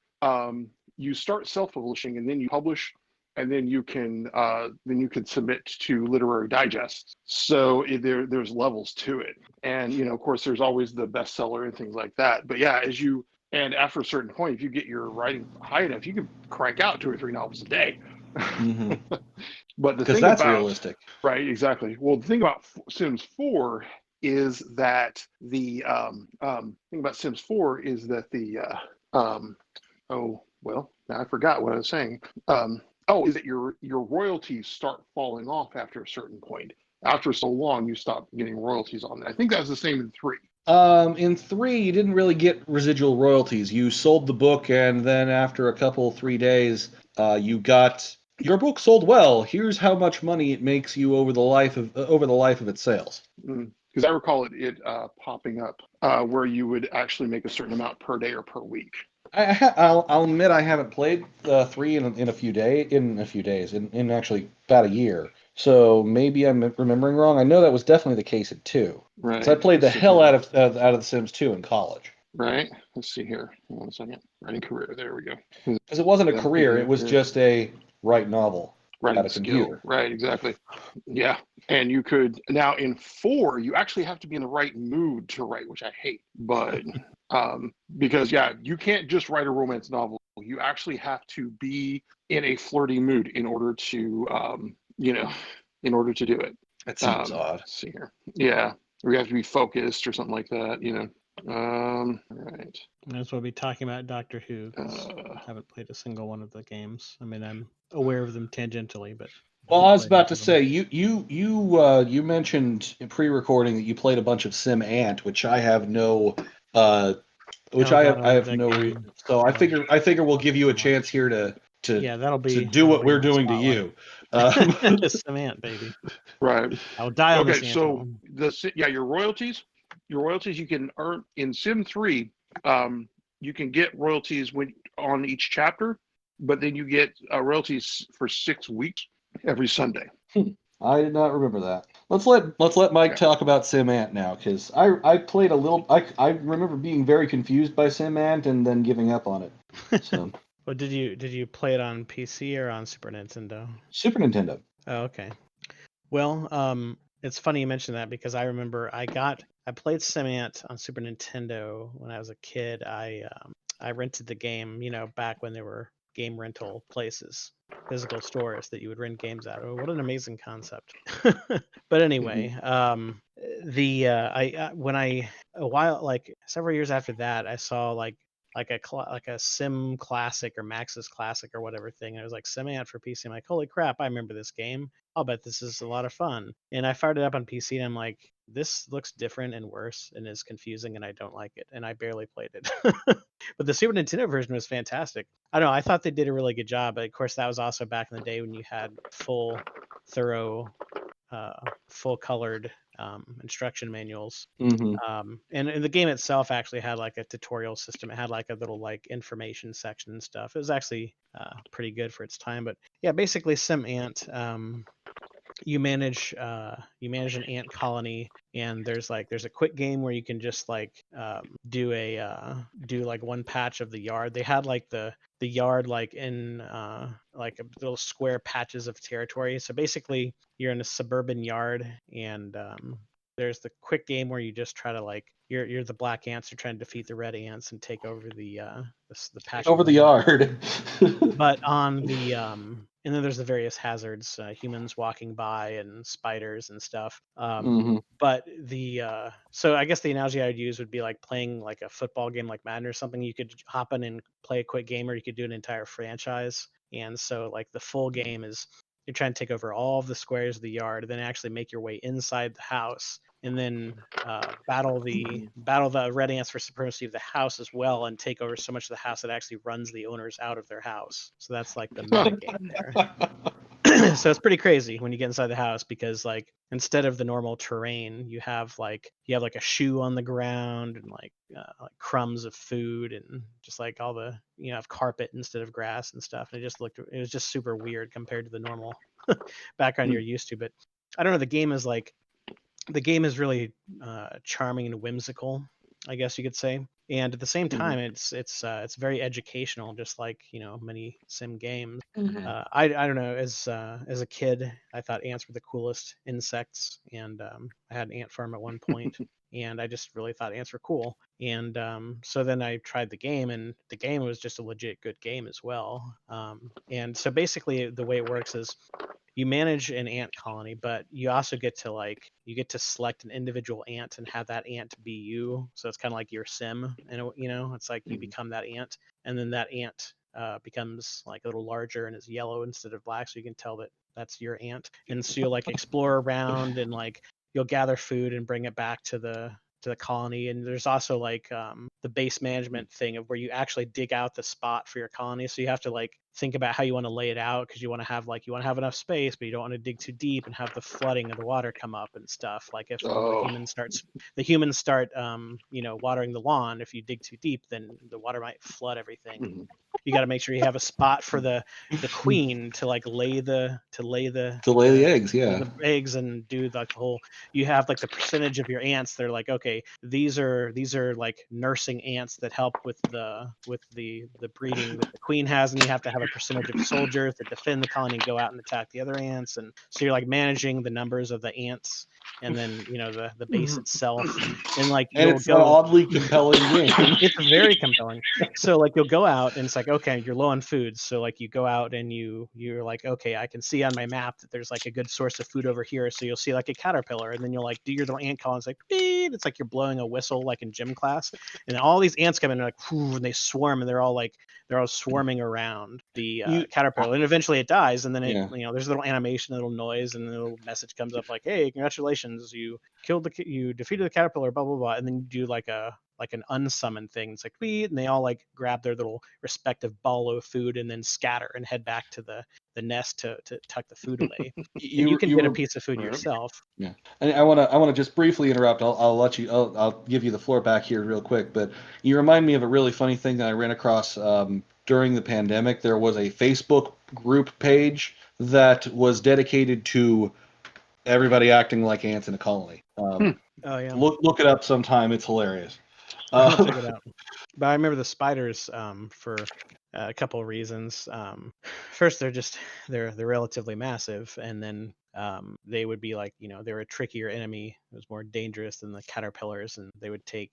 you start self-publishing and then you publish, and then you can submit to literary digests. So there's levels to it, and of course there's always the bestseller and things like that. But yeah, as you And after a certain point, if you get your writing high enough, you can crank out 2 or 3 novels a day. Mm-hmm. But the Because thing that's about realistic. right, exactly. Well, the thing about Sims 4 is that the thing about Sims 4 is that the oh well, now I forgot what I was saying. Is that your royalties start falling off after a certain point. After so long, you stop getting royalties on it. I think that's the same in 3. In 3, you didn't really get residual royalties. You sold the book, and then after a couple 3 days, you got your book sold well. Here's how much money it makes you over the life of its sales. Because I recall it popping up where you would actually make a certain amount per day or per week. I'll admit I haven't played 3 in a few days. In actually about a year. So maybe I'm remembering wrong. I know that was definitely the case in 2. Right. So I played the hell out of The Sims 2 in college. Right. Let's see here. Hold on a second. Writing career. There we go. Because it wasn't a career; it was just a write novel writing at a skill. computer. Right. Exactly. Yeah. And you could now in 4, you actually have to be in the right mood to write, which I hate. But because you can't just write a romance novel. You actually have to be in a flirty mood in order to in order to do it. That seems odd. Let's see here. Yeah. Or you have to be focused or something like that. Right. Might as well be talking about Doctor Who. 'Cause I haven't played a single one of the games. I mean, I'm aware of them tangentially, but. Well, I was about to say you mentioned in pre-recording that you played a bunch of Sim Ant, which I have no, I have no. So I figure we'll give you a chance here to that'll be to do what we're doing to you. Sim Ant, baby. Right. I'll die on Okay, this so your royalties you can earn in Sim 3. You can get royalties on each chapter, but then you get royalties for 6 weeks every Sunday. I did not remember that. Let's let Mike talk about Sim Ant now, because I played a little. I remember being very confused by Sim Ant and then giving up on it. So. But did you play it on PC or on Super Nintendo? Super Nintendo. Oh, okay. Well, it's funny you mention that because I remember I played Sim Ant on Super Nintendo when I was a kid. I rented the game, back when there were game rental places, physical stores that you would rent games out of. What an amazing concept. But anyway, several years after that, I saw like a Sim Classic or Maxis Classic or whatever thing. And it was like Sim Ant for PC. I'm like, holy crap, I remember this game. I'll bet this is a lot of fun. And I fired it up on PC and I'm like, this looks different and worse and is confusing and I don't like it. And I barely played it. But the Super Nintendo version was fantastic. I don't know. I thought they did a really good job. But of course, that was also back in the day when you had thorough, full colored instruction manuals. Mm-hmm. And the game itself actually had like a tutorial system. It had like a little like information section and stuff. It was actually pretty good for its time. But yeah, basically Sim Ant. You manage an ant colony, and there's a quick game where you can just like do like one patch of the yard. They had like the yard like in like a little square patches of territory. So basically you're in a suburban yard, and there's the quick game where you just try to like you're the black ants, you're trying to defeat the red ants and take over the patch over the yard. But on the and then there's the various hazards, humans walking by and spiders and stuff. Mm-hmm. But so I guess the analogy I'd use would be like playing like a football game like Madden or something. You could hop in and play a quick game, or you could do an entire franchise. And so like the full game is you're trying to take over all of the squares of the yard, then actually make your way inside the house, and then battle the red ants for supremacy of the house as well, and take over so much of the house that actually runs the owners out of their house. So that's like the meta game there. So it's pretty crazy when you get inside the house, because like instead of the normal terrain, you have like a shoe on the ground, and like crumbs of food, and just like all the have carpet instead of grass and stuff. And it was just super weird compared to the normal background you're used to. But I don't know, the game is really charming and whimsical, I guess you could say. And at the same Mhm. time, it's very educational, just like many sim games. Mhm. I don't know, as a kid, I thought ants were the coolest insects, and I had an ant farm at one point, and I just really thought ants were cool. And so then I tried the game, and the game was just a legit good game as well. And so basically, the way it works is you manage an ant colony, but you also get to select an individual ant and have that ant be you. So it's kind of like your sim, and it's like you Mhm. become that ant, and then that ant becomes like a little larger and is yellow instead of black, so you can tell that that's your ant. And so you'll like explore around, and like you'll gather food and bring it back to the colony. And there's also like the base management thing of where you actually dig out the spot for your colony, so you have to like think about how you want to lay it out, because you want to have enough space, but you don't want to dig too deep and have the flooding of the water come up and stuff. Like if Oh. the humans start watering the lawn, if you dig too deep, then the water might flood everything. Mhm. You got to make sure you have a spot for the queen to like lay the To lay the eggs, yeah. the eggs, and do like the whole. You have like the percentage of your ants. They're like, okay, these are like nursing ants that help with the breeding that the queen has, and you have to have a percentage of soldiers that defend the colony and go out and attack the other ants. And so you're like managing the numbers of the ants, and then the base itself, and like And you'll it's an go. oddly compelling game. It's very compelling. So like you'll go out, and it's like, okay, you're low on food, so like you go out and you're like, okay, I can see on my map that there's like a good source of food over here. So you'll see like a caterpillar, and then you'll like do your little ant call, and it's like beep. It's like you're blowing a whistle like in gym class, and then all these ants come in, and like whoo, and they swarm, and they're all swarming around the You- caterpillar, and eventually it dies, and then it Yeah. there's a little animation, a little noise, and a little message comes up like, hey, congratulations, you defeated the caterpillar, blah blah blah. And then you do like an unsummoned thing. It's like we, and they all like grab their little respective ball of food and then scatter and head back to the nest to tuck the food away. And you can get a piece of food Right. yourself. Yeah, and I want to just briefly interrupt. I'll let you. I'll give you the floor back here real quick. But you remind me of a really funny thing that I ran across during the pandemic. There was a Facebook group page that was dedicated to everybody acting like ants in a colony. Hmm. Oh yeah, Look it up sometime. It's hilarious. I'll check it out. But I remember the spiders for a couple of reasons. First, they're relatively massive, and then they would be like they're a trickier enemy. It was more dangerous than the caterpillars, and they would take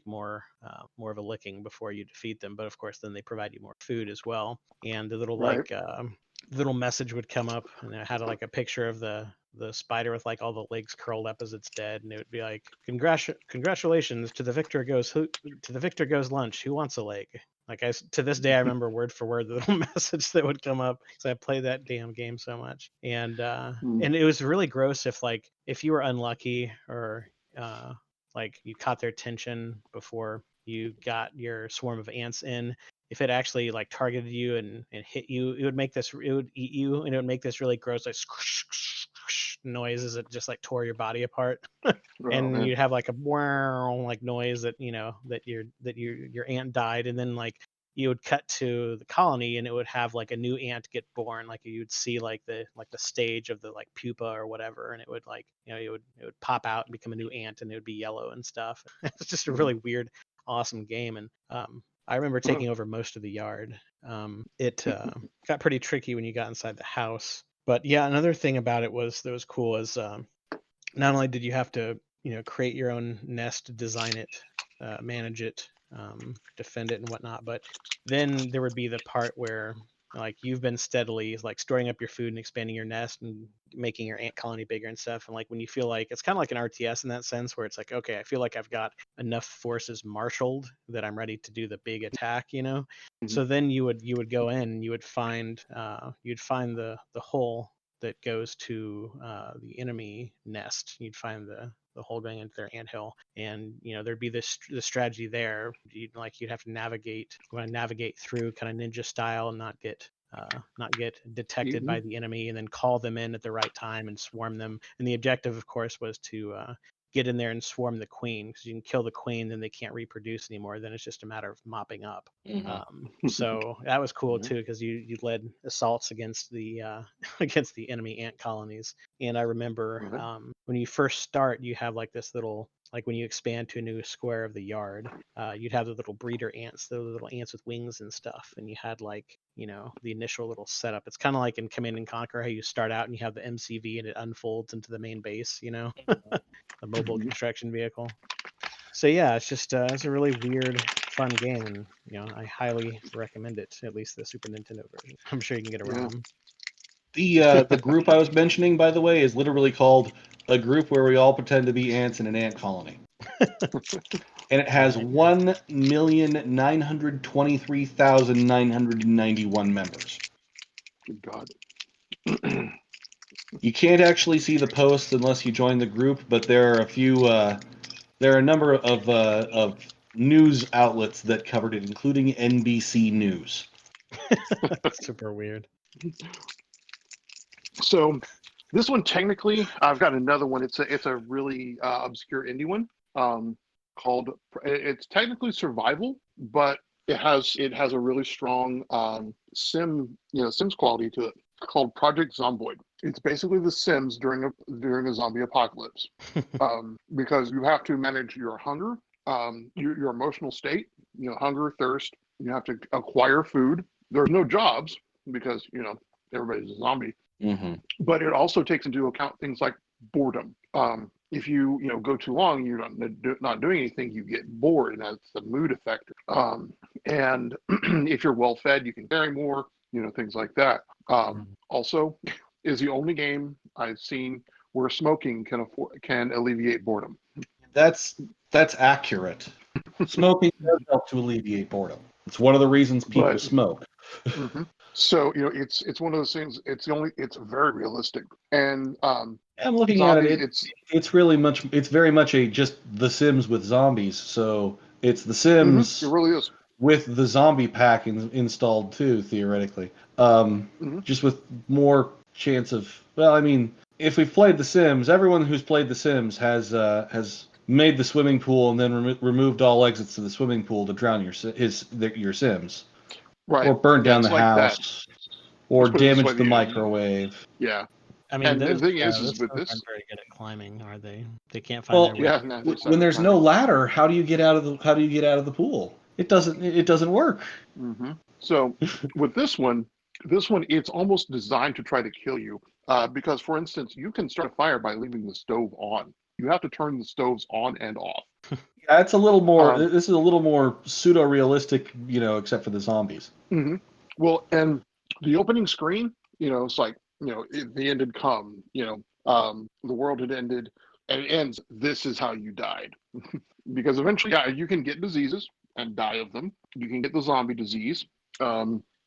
more of a licking before you defeat them. But of course, then they provide you more food as well. And the little Right. little message would come up, and it had like a picture of the spider with like all the legs curled up as it's dead, and it would be like, congratulations, to the victor goes lunch, who wants a leg. Like to this day I remember word for word the little message that would come up, because I played that damn game so much. And it was really gross if you were unlucky, or like you caught their attention before you got your swarm of ants in. If it actually like targeted you and hit you, it would eat you, and it would make this really gross like noise as it just like tore your body apart. Oh, And man. you'd have like a wow like noise that your ant died. And then like you would cut to the colony, and it would have like a new ant get born. Like you'd see like the stage of the like pupa or whatever, and it would like it would pop out and become a new ant, and it would be yellow and stuff. It's just a really weird, awesome game. And I remember taking over most of the yard. It got pretty tricky when you got inside the house. But yeah, another thing about it that was cool is not only did you have to create your own nest, design it, manage it, defend it, and whatnot, but then there would be the part where like you've been steadily like storing up your food and expanding your nest and making your ant colony bigger and stuff. And like when you feel like it's kind of like an RTS in that sense, where it's like, okay, I feel like I've got enough forces marshaled that I'm ready to do the big attack. So then you would go in and you'd find the hole that goes to the enemy nest. You'd find the hole going into their anthill, and there'd be the strategy there. You'd have to navigate. You want to navigate through kind of ninja style and not get detected by the enemy, and then call them in at the right time and swarm them. And the objective, of course, was to get in there and swarm the queen, because you can kill the queen, then they can't reproduce anymore. Then it's just a matter of mopping up. So that was cool too, because you led assaults against the against the enemy ant colonies. And I remember when you first start, you have like this little, like when you expand to a new square of the yard, you'd have the little breeder ants, the little ants with wings and stuff, and you had like, the initial little setup. It's kind of like in Command and Conquer, how you start out and you have the MCV and it unfolds into the main base, the mobile construction vehicle. So yeah, it's just it's a really weird, fun game, and I highly recommend it. At least the Super Nintendo version. I'm sure you can get a ROM. The group I was mentioning, by the way, is literally called a group where we all pretend to be ants in an ant colony. And it has 1,923,991 members. Good God. You can't actually see the posts unless you join the group, but there are a number of news outlets that covered it, including NBC News. Super weird. So this one, technically, I've got another one. It's a really obscure indie one called. It's technically survival, but it has a really strong Sims quality to it. Called Project Zomboid. It's basically The Sims during a zombie apocalypse, because you have to manage your hunger, your emotional state, hunger, thirst. You have to acquire food. There's no jobs because everybody's a zombie. But it also takes into account things like boredom. If you go too long, you're not doing anything, you get bored, and that's the mood affector. And if you're well fed, you can carry more. Things like that. Also, is the only game I've seen where smoking can alleviate boredom. That's accurate. Smoking does help to alleviate boredom. It's one of the reasons people smoke. So it's one of those things. It's very realistic, and I'm looking at it. It's very much just The Sims with zombies. So it's The Sims. It really is. With the zombie pack installed too, theoretically. Just with more chance of. Well, I mean, if we've played The Sims, everyone who's played The Sims has made the swimming pool and then removed all exits to the swimming pool to drown your Sims. Right. Or burn down the house. Or damage the microwave. Yeah. I mean, the thing is with those this, aren't very good at climbing, are they? They can't find their way. When there's no ladder, how do you get out of the pool? It doesn't work. So with this one, it's almost designed to try to kill you, because, for instance, you can start a fire by leaving the stove on. You have to turn the stoves on and off. Yeah, it's a little more. This is a little more pseudo-realistic, except for the zombies. Well, and the opening screen, it's like, the end had come. The world had ended, and it ends. This is how you died, because eventually, you can get diseases and die of them. You can get the zombie disease.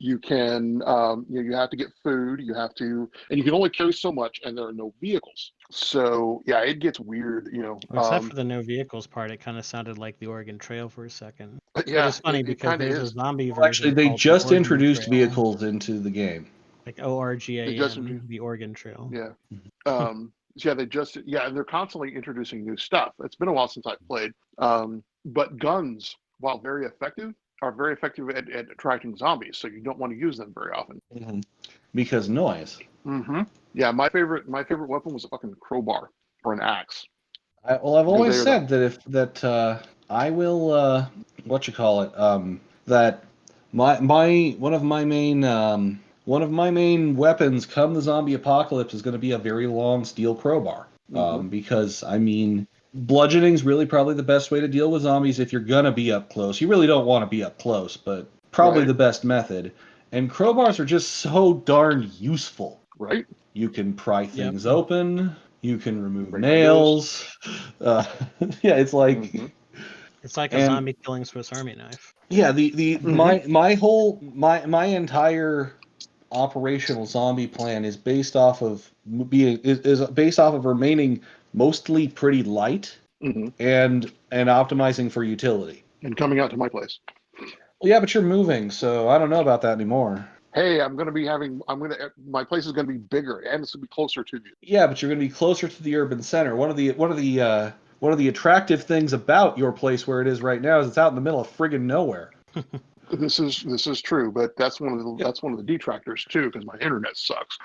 You can, you have to get food. You have to, and you can only carry so much, and there are no vehicles. So yeah, it gets weird. Except for the no vehicles part, it kind of sounded like the Oregon Trail for a second. Yeah, it's funny because there's a zombie version. Actually, they just introduced vehicles into the game. Like ORGAN, the Oregon Trail. Yeah. And they're constantly introducing new stuff. It's been a while since I've played. But guns, while very effective, are very effective at attracting zombies. So you don't want to use them very often. Because noise. Yeah, my favorite weapon was a fucking crowbar or an axe. I've always said that I will that one of my main weapons come the zombie apocalypse is going to be a very long steel crowbar. Because I mean, bludgeoning's really probably the best way to deal with zombies if you're gonna be up close. You really don't want to be up close, but probably the best method. And crowbars are just so darn useful. Right. You can pry things open. You can remove nails. It's like it's like a zombie killing Swiss Army knife. Yeah, my entire operational zombie plan is based off of remaining mostly pretty light and optimizing for utility. And coming out to my place. Well, yeah, but you're moving, so I don't know about that anymore. Hey, my place is gonna be bigger and it's gonna be closer to you. Yeah, but you're gonna be closer to the urban center. One of the one of the attractive things about your place where it is right now is it's out in the middle of friggin' nowhere. This is true, but that's one of the detractors too, because my internet sucks.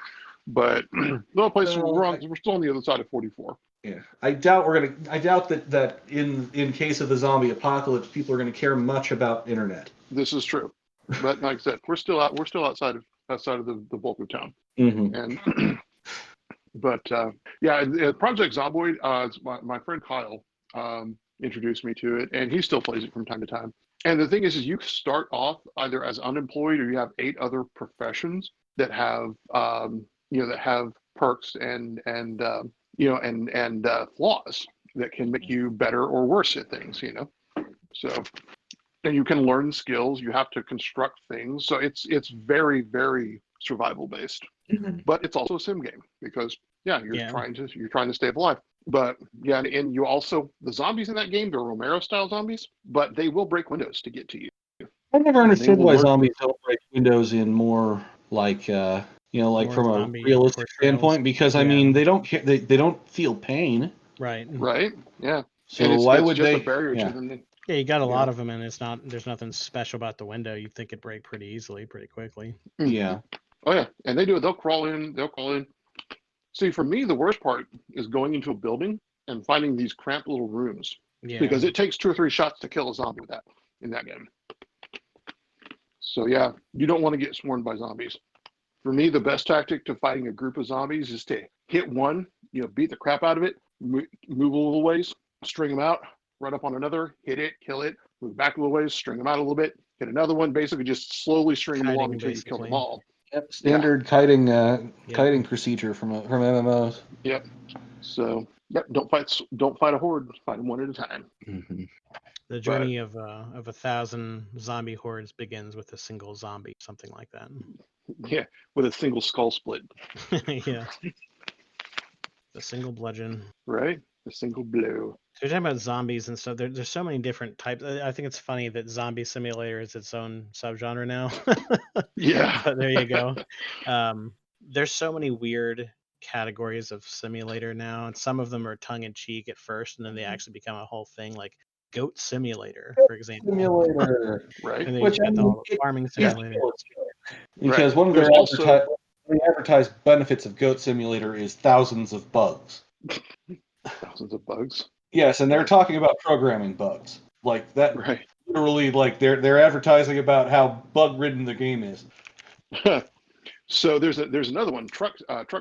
But no place we're still on the other side of 44. Yeah, I doubt that in case of the zombie apocalypse, people are gonna care much about internet. This is true, but like I said, we're still outside of the bulk of town. Mm-hmm. And but Project Zomboid, my friend Kyle introduced me to it, and he still plays it from time to time. And the thing is you start off either as unemployed or you have 8 other professions that have that have perks and flaws that can make you better or worse at things. So. And you can learn skills. You have to construct things. So it's very, very survival based. Mm-hmm. But it's also a sim game because you're trying to stay alive. But and you also, the zombies in that game, they're Romero style zombies, but they will break windows to get to you. I never understood why zombies don't break windows in more like from a realistic standpoint, because I mean they don't feel pain. Right. Right. Yeah. So why would just they? A barrier to them. Yeah, you got a lot of them, and there's nothing special about the window. You think it'd break pretty easily, pretty quickly. Yeah. Oh yeah, and they do it. They'll crawl in. See, for me, the worst part is going into a building and finding these cramped little rooms. Yeah. Because it takes 2 or 3 shots to kill a zombie in that game. So yeah, you don't want to get swarmed by zombies. For me, the best tactic to fighting a group of zombies is to hit one, beat the crap out of it, move a little ways, string them out, run up on another, hit it, kill it, move back a little ways, string them out a little bit, hit another one, basically just slowly string them along until you kill them all. Yep, standard kiting procedure from MMOs. Yep. So don't fight a horde, fight them one at a time. Mm-hmm. The journey of 1,000 zombie hordes begins with a single zombie, something like that. Yeah, with a single skull split. Yeah. The single bludgeon. Right? The single blow. So you're talking about zombies and stuff. There's so many different types. I think it's funny that Zombie Simulator is its own subgenre now. Yeah. But there you go. There's so many weird categories of simulator now, and some of them are tongue-in-cheek at first, and then they actually become a whole thing, like Goat Simulator, for example. Simulator. Right. And then you got the farming simulator. Because one of their advertised benefits of Goat Simulator is thousands of bugs. Thousands of bugs. Yes, and they're talking about programming bugs. Like that, right. Literally, like they're advertising about how bug-ridden the game is. So there's another one, truck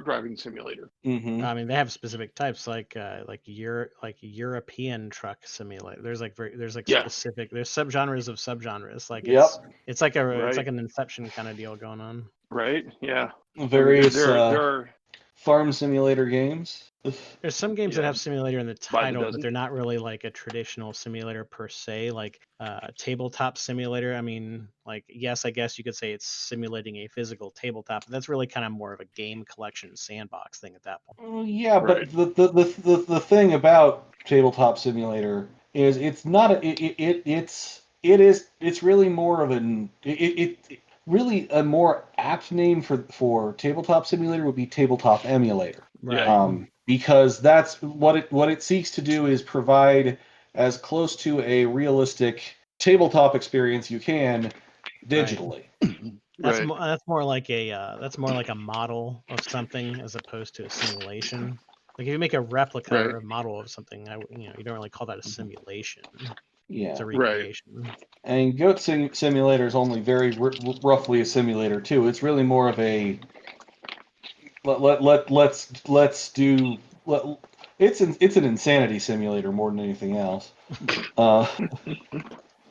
driving simulator. Mm-hmm. I mean, they have specific types, like European truck simulator. There's specific. There's subgenres of subgenres. Like it's like it's like an Inception kind of deal going on. Right. Yeah. Various there are farm simulator games. There's some games that have simulator in the title, but they're not really like a traditional simulator per se, like tabletop simulator. I mean, like, yes, I guess you could say it's simulating a physical tabletop, but that's really kind of more of a game collection sandbox thing at that point. Yeah, right. But the thing about tabletop simulator is it's not it's really more of really a more apt name for tabletop simulator would be tabletop emulator. Right. Because that's what it seeks to do is provide as close to a realistic tabletop experience you can digitally. Right. That's more like a model of something as opposed to a simulation. Like if you make a replica or a model of something, you don't really call that a simulation. Yeah, it's a recreation. Right. And Goat Simulator is only very roughly a simulator too. It's really more of a it's an insanity simulator more than anything else.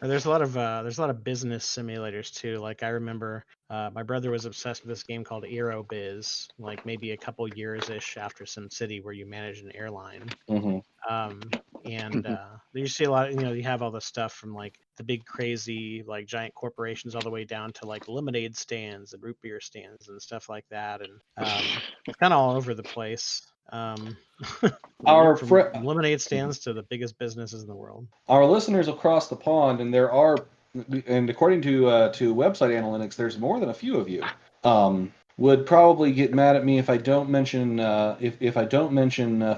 There's a lot of business simulators too. Like I remember my brother was obsessed with this game called AeroBiz, like maybe a couple years-ish after SimCity, where you manage an airline. Mm-hmm. You see a lot, you have all the stuff from like the big crazy like giant corporations all the way down to like lemonade stands and root beer stands and stuff like that, and it's kind of all over the place. From lemonade stands to the biggest businesses in the world. Our listeners across the pond, and according to website analytics, there's more than a few of you. Would probably get mad at me if I don't mention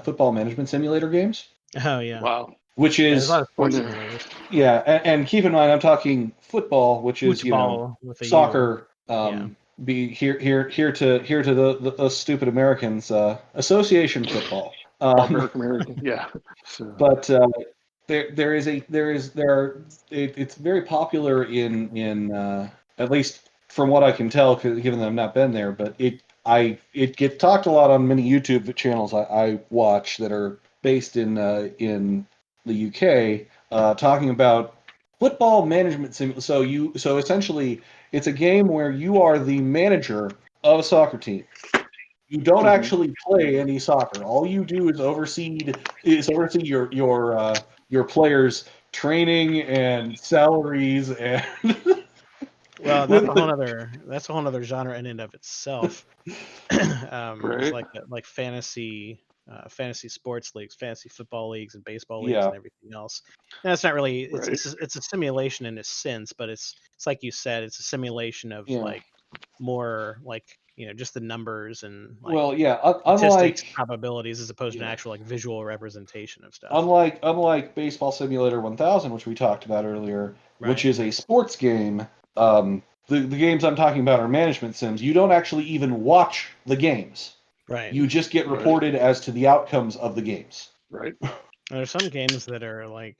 football management simulator games. Oh yeah. Wow. which Yeah, there's a is lot of sports When simulators. yeah, and keep in mind I'm talking football, which is Football with a U. soccer. Yeah. Be here to the stupid Americans, association football. American, yeah. So But it's very popular in at least from what I can tell, 'cause given that I've not been there, but it gets talked a lot on many YouTube channels I watch that are based in the UK, talking about football management sim. So essentially it's a game where you are the manager of a soccer team. You don't actually play any soccer. All you do is oversee your players' training and salaries and Well, with the, that's a whole other genre in and of itself. It's right. like fantasy sports leagues, fantasy football leagues, and baseball leagues, yeah, and everything else. And it's not really Right. it's a simulation in a sense, but it's like you said, it's a simulation of yeah. like more like just the numbers and like Well, yeah. statistics, Unlike probabilities, as opposed to an Yeah. actual like visual representation of stuff. unlike Baseball Simulator 1000, which we talked about earlier, which Right. is a sports game. The games I'm talking about are management sims. You don't actually even watch the games. Right. You just get Right. reported as to the outcomes of the games. Right. There's some games that are like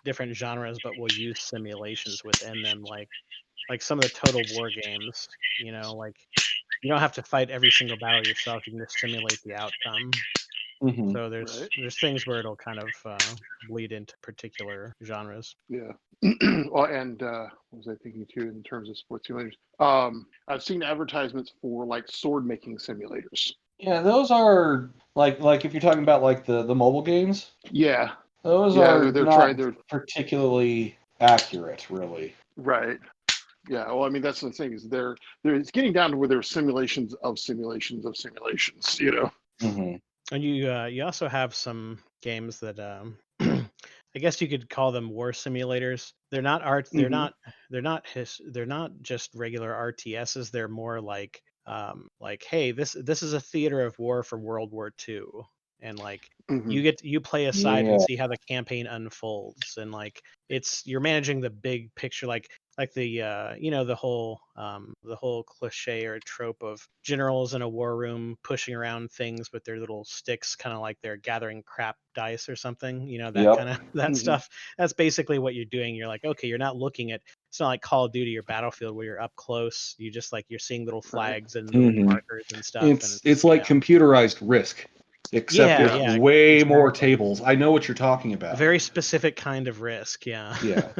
different genres, but will use simulations within them, like some of the Total War games. Like you don't have to fight every single battle yourself. You can just simulate the outcome. Hmm. So Right. there's things where it'll kind of bleed into particular genres. Yeah. Well, and what was I thinking too in terms of sports simulators? I've seen advertisements for like sword making simulators. Yeah, those are like if you're talking about like the mobile games, Yeah. those Yeah. are They're trying. not They're particularly accurate, really. right. Yeah. Well, I mean, that's the thing is they're it's getting down to where there are simulations of simulations of simulations. Hmm. And you also have some games that I guess you could call them war simulators. They're not art. Hmm. They're not just regular RTSs. They're more like hey, this is a theater of war for World War II, and like Hmm. you play a side and Yeah. see how the campaign unfolds, and like you're managing the big picture, like the whole cliche or trope of generals in a war room pushing around things with their little sticks, kind of like they're gathering crap dice or something, that Yep. kind of that Hmm. stuff. That's basically what you're doing. You're like, okay, you're not looking at, it's not like Call of Duty or Battlefield where you're up close. You just like you're seeing little Right. flags and little Hmm. markers and stuff, and It's like computerized Risk, except yeah, with Yeah. yeah, way more exactly. tables. I know what you're talking A about. very specific kind of Risk, yeah. Yeah.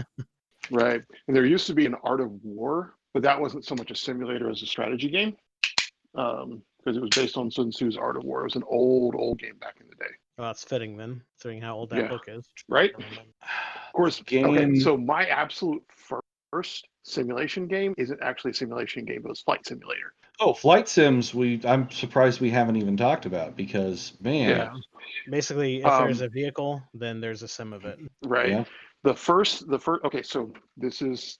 Right. And there used to be an Art of War, but that wasn't so much a simulator as a strategy game, because it was based on Sun Tzu's Art of War. It was an old game back in the day. Well, that's fitting then, considering how old that Yeah. book is. Right. Of course. Okay. Game. So my absolute first simulation game isn't actually a simulation game. It was Flight Simulator. Oh, flight sims. I'm surprised we haven't even talked about because Yeah. man. Basically, if there's Um, a vehicle, then there's a sim of it. right. Yeah. The first. Okay. So this is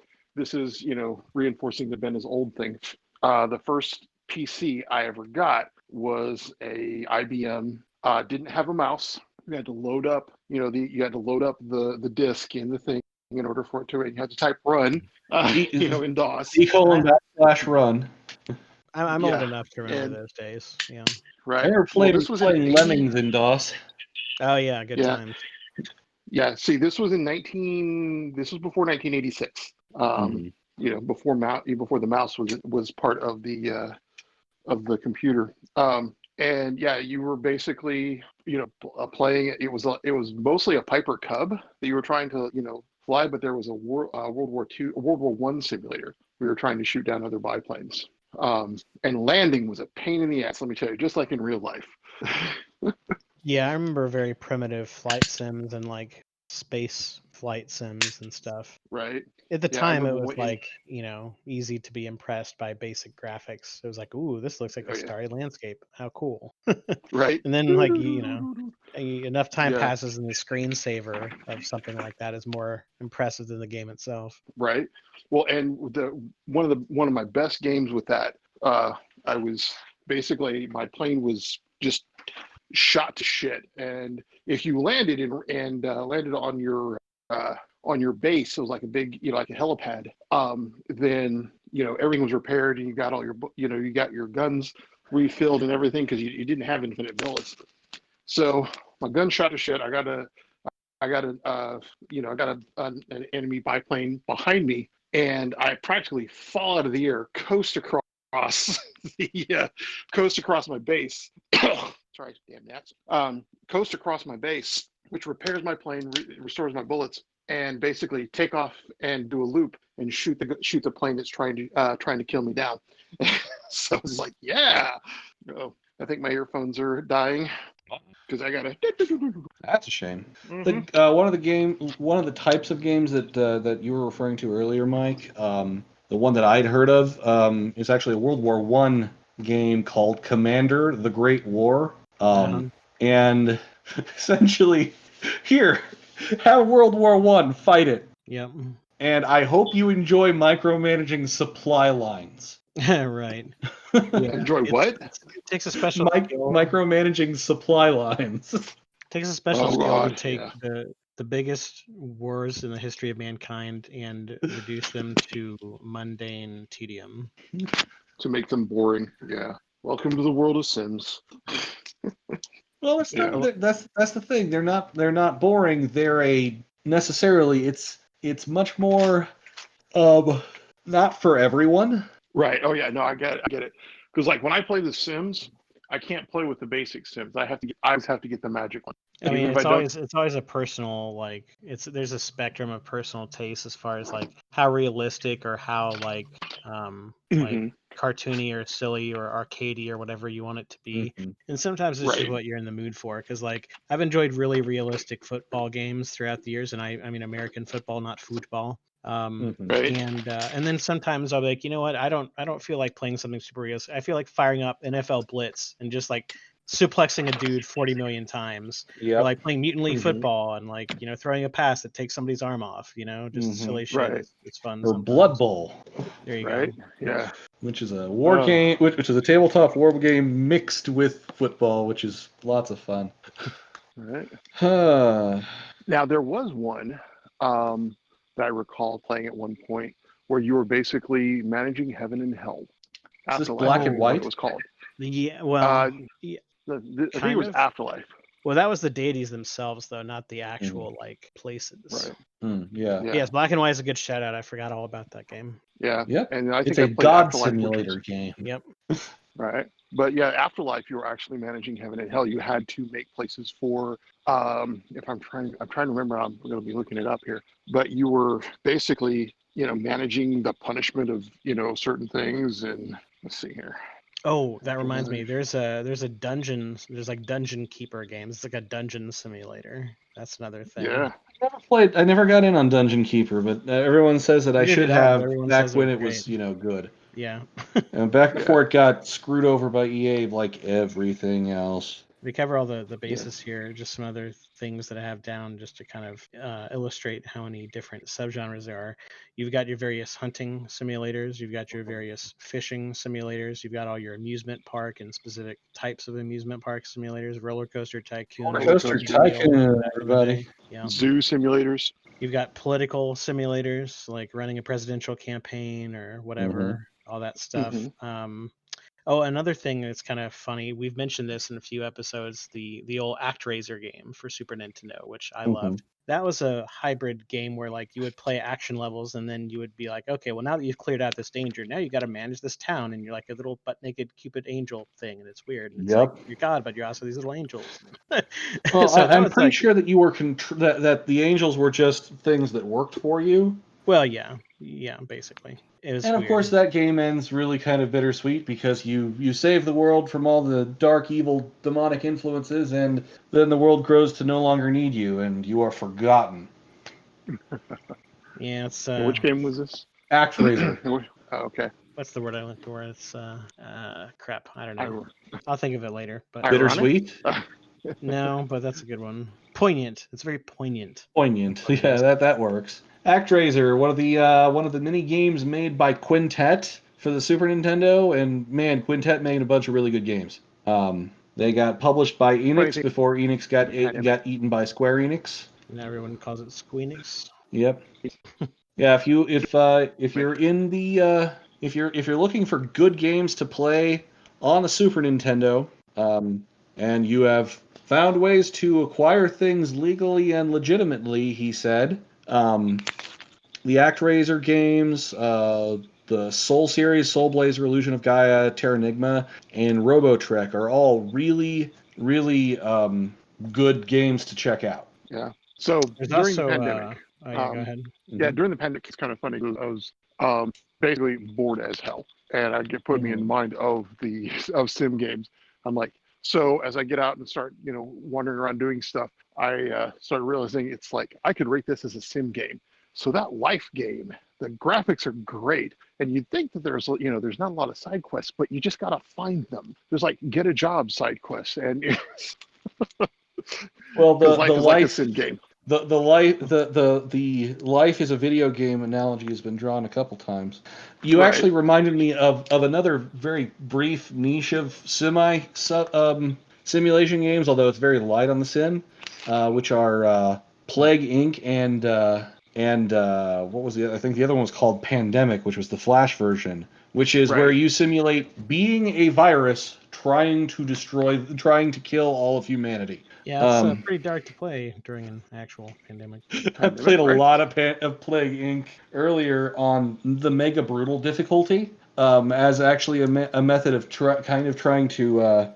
reinforcing the Ben is old thing. The first PC I ever got was a IBM. Didn't have a mouse. You had to load up. You had to load up the disk in the thing in order for it to. You had to type run. In DOS. C:\run run. I'm old Yeah. enough to remember And those days. Yeah. I right. remember Well, playing this was in playing 80. Lemmings in DOS. Oh yeah, good Yeah. times. Yeah. See, this was in 19. This was before 1986. Mhm. Before the mouse was part of the computer. And yeah, you were basically playing it. It was mostly a Piper Cub that you were trying to fly, but there was a World War II, World War One simulator. We were trying to shoot down other biplanes. And landing was a pain in the ass. Let me tell you, just like in real life. Yeah, I remember very primitive flight sims and like space flight sims and stuff. Right? At the Yeah, I time, it remember was when in. like, easy to be impressed by basic graphics. It was like, ooh, this looks like a Oh yeah. starry landscape. How cool. Right. And then, like, enough time Yeah. passes and the screensaver of something like that is more impressive than the game itself. Right. Well, and one of my best games with that, I was basically my plane was just shot to shit. And if you landed and landed on your base, it was like a big, like a helipad. Then everything was repaired, and you got all your, you got your guns refilled and everything because you didn't have infinite bullets. So my gun shot to shit. I got an enemy biplane behind me, and I practically fall out of the air, coast across coast across my base. Sorry, damn gnats. Coast across my base, which repairs my plane, restores my bullets, and basically take off and do a loop and shoot the plane that's trying to kill me down. So it's like, yeah. I think my earphones are dying because I gotta. That's a shame. Mhm. One of the types of games that you were referring to earlier, Mike, the one that I'd heard of, is actually a World War One game called Commander: The Great War. And essentially, here, have World War One, fight it. Yep. And I hope you enjoy micromanaging supply lines. Right. Yeah. Enjoy what? It takes a special skill. Micromanaging supply lines. Takes a special Oh, skill to God, take yeah. the biggest wars in the history of mankind and reduce them to mundane tedium. To make them boring. Yeah. Welcome to the world of Sims. Well, it's Yeah. not. That's the thing. They're not boring. It's much more not for everyone. Right. Oh yeah. No, I get it. Because like when I play The Sims, I can't play with the basic Sims. I always have to get the magic one. I mean, Even if I don't. it's always a personal, like, there's a spectrum of personal taste as far as like how realistic or how like Mhm. cartoony or silly or arcadey or whatever you want it to be. Mhm. And sometimes it's just Right. what you're in the mood for. Because like I've enjoyed really realistic football games throughout the years, and I mean American football, not football. Right. And then sometimes I'll be like, you know what, I don't feel like playing something super realistic. I feel like firing up NFL Blitz and just like suplexing a dude 40 million times, or Yep. like playing Mutant League Mhm. football and like throwing a pass that takes somebody's arm off, just Mhm. silly shit. Right. It's fun. Or Sometimes. Blood Bowl, There you Right. go. Yeah. which is a war game, which is a tabletop war game mixed with football, which is lots of fun. Right. Huh. Now there was one that I recall playing at one point where you were basically managing heaven and hell. Is this Afterlife, black I and think is what white? it was called. Yeah, well, yeah, I think it kind was of. Afterlife. Well, that was the deities themselves, though, not the actual like places. Right. Yeah. Yeah. Yes, Black and White is a good shout out. I forgot all about that game. Yeah. Yep. And I It's think a I played god Afterlife, which simulator was game. Yep. right. But yeah, Afterlife, you were actually managing heaven and hell. You had to make places for. If I'm trying to remember. I'm going to be looking it up here. But you were basically, managing the punishment of, certain things. And let's see here. Oh, that reminds me. There's there's like dungeon keeper games. It's like a dungeon simulator. That's another thing. Yeah. I never got in on Dungeon Keeper, but everyone says that I Neither should did I, but have everyone back says it when was it was, great. good. Yeah. And back Yeah. before it got screwed over by EA like everything else. We cover all the Yeah. bases here. Just some other things that I have down just to kind of illustrate how many different subgenres there are. You've got your various hunting simulators. You've got your various fishing simulators. You've got all your amusement park and specific types of amusement park simulators. Roller coaster tycoon. Roller Coaster Tycoon, Back in the everybody. day. Yeah. Zoo simulators. You've got political simulators like running a presidential campaign or whatever, all that stuff. Mhm. Oh, another thing that's kind of funny, we've mentioned this in a few episodes, the old ActRaiser game for Super Nintendo, which I loved. That was a hybrid game where like you would play action levels and then you would be like, okay, well now that you've cleared out this danger, now you got to manage this town and you're like a little butt naked Cupid angel thing and it's weird. And it's like Yep. you're God, but you're also these little angels. Well, So that I'm was pretty like, sure that you were that the angels were just things that worked for you. well, yeah, basically. It was And of weird. course, that game ends really kind of bittersweet because you save the world from all the dark, evil, demonic influences, and then the world grows to no longer need you, and you are forgotten. Yeah, it's And which game was this? ActRaiser. Oh, okay. what's the word I look for? It's crap. I don't know. I'll think of it later. But Ironic? Bittersweet? no, but that's a good one. Poignant. It's very poignant. Poignant. Yeah, that works. ActRaiser, one of the mini games made by Quintet for the Super Nintendo, and man, Quintet made a bunch of really good games. They got published by Enix thing- before Enix Pandemic. got eaten by Square Enix. And everyone calls it Squeenix. Yep. Yeah, if you're in the if you're looking for good games to play on the Super Nintendo, and you have found ways to acquire things legally and legitimately, he said, the ActRaiser games, the Soul series, Soul Blazer, Illusion of Gaia, Terranigma, and Robotrek are all really, really good games to check out. Yeah. So There's during also the pandemic, oh yeah, go ahead. yeah, during the pandemic, it's kind of funny. I was basically bored as hell, and I'd get put me in mind of sim games. I'm like, so as I get out and start, wandering around doing stuff, I started realizing it's like I could rate this as a sim game. So that life game, the graphics are great, and you'd think that there's not a lot of side quests, but you just gotta find them. There's like get a job side quests, and well, the life is like a sim game. The life is a video game analogy has been drawn a couple times. You actually reminded me of another very brief niche of simulation games, although it's very light on the sim, which are Plague Inc. and what was the other? I think the other one was called Pandemic, which was the Flash version, which is where you simulate being a virus trying to kill all of humanity. Yeah, it's pretty dark to play during an actual pandemic. I played a lot of Plague Inc. earlier on the Mega Brutal difficulty, as actually a method of trying to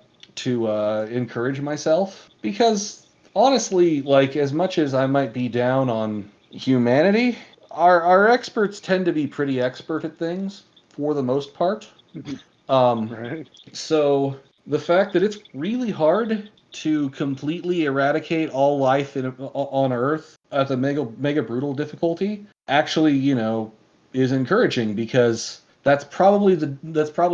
encourage myself. Because honestly, like as much as I might be down on humanity, our experts tend to be pretty expert at things for the most part. So the fact that it's really hard to completely eradicate all life on Earth at the mega brutal difficulty actually, is encouraging because that's probably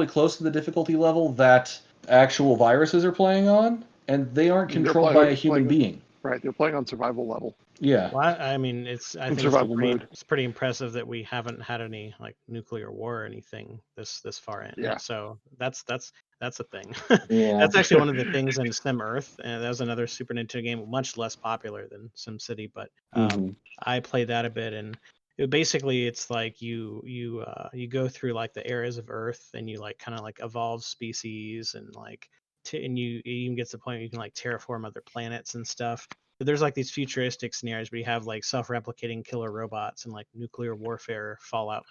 close to the difficulty level that actual viruses are playing on, and they aren't controlled by a human being. Right, they're playing on survival level. Yeah. Well, I mean, I think it's pretty impressive that we haven't had any like nuclear war or anything this far in. Yeah. So that's a thing. Yeah. That's actually one of the things in Sim Earth, and that was another Super Nintendo game, much less popular than Sim City, but I played that a bit, and it's like you go through like the areas of Earth, and you like kind of like evolve species, and like and you even get to the point where you can like terraform other planets and stuff. But there's like these futuristic scenarios where you have like self-replicating killer robots and like nuclear warfare Fallout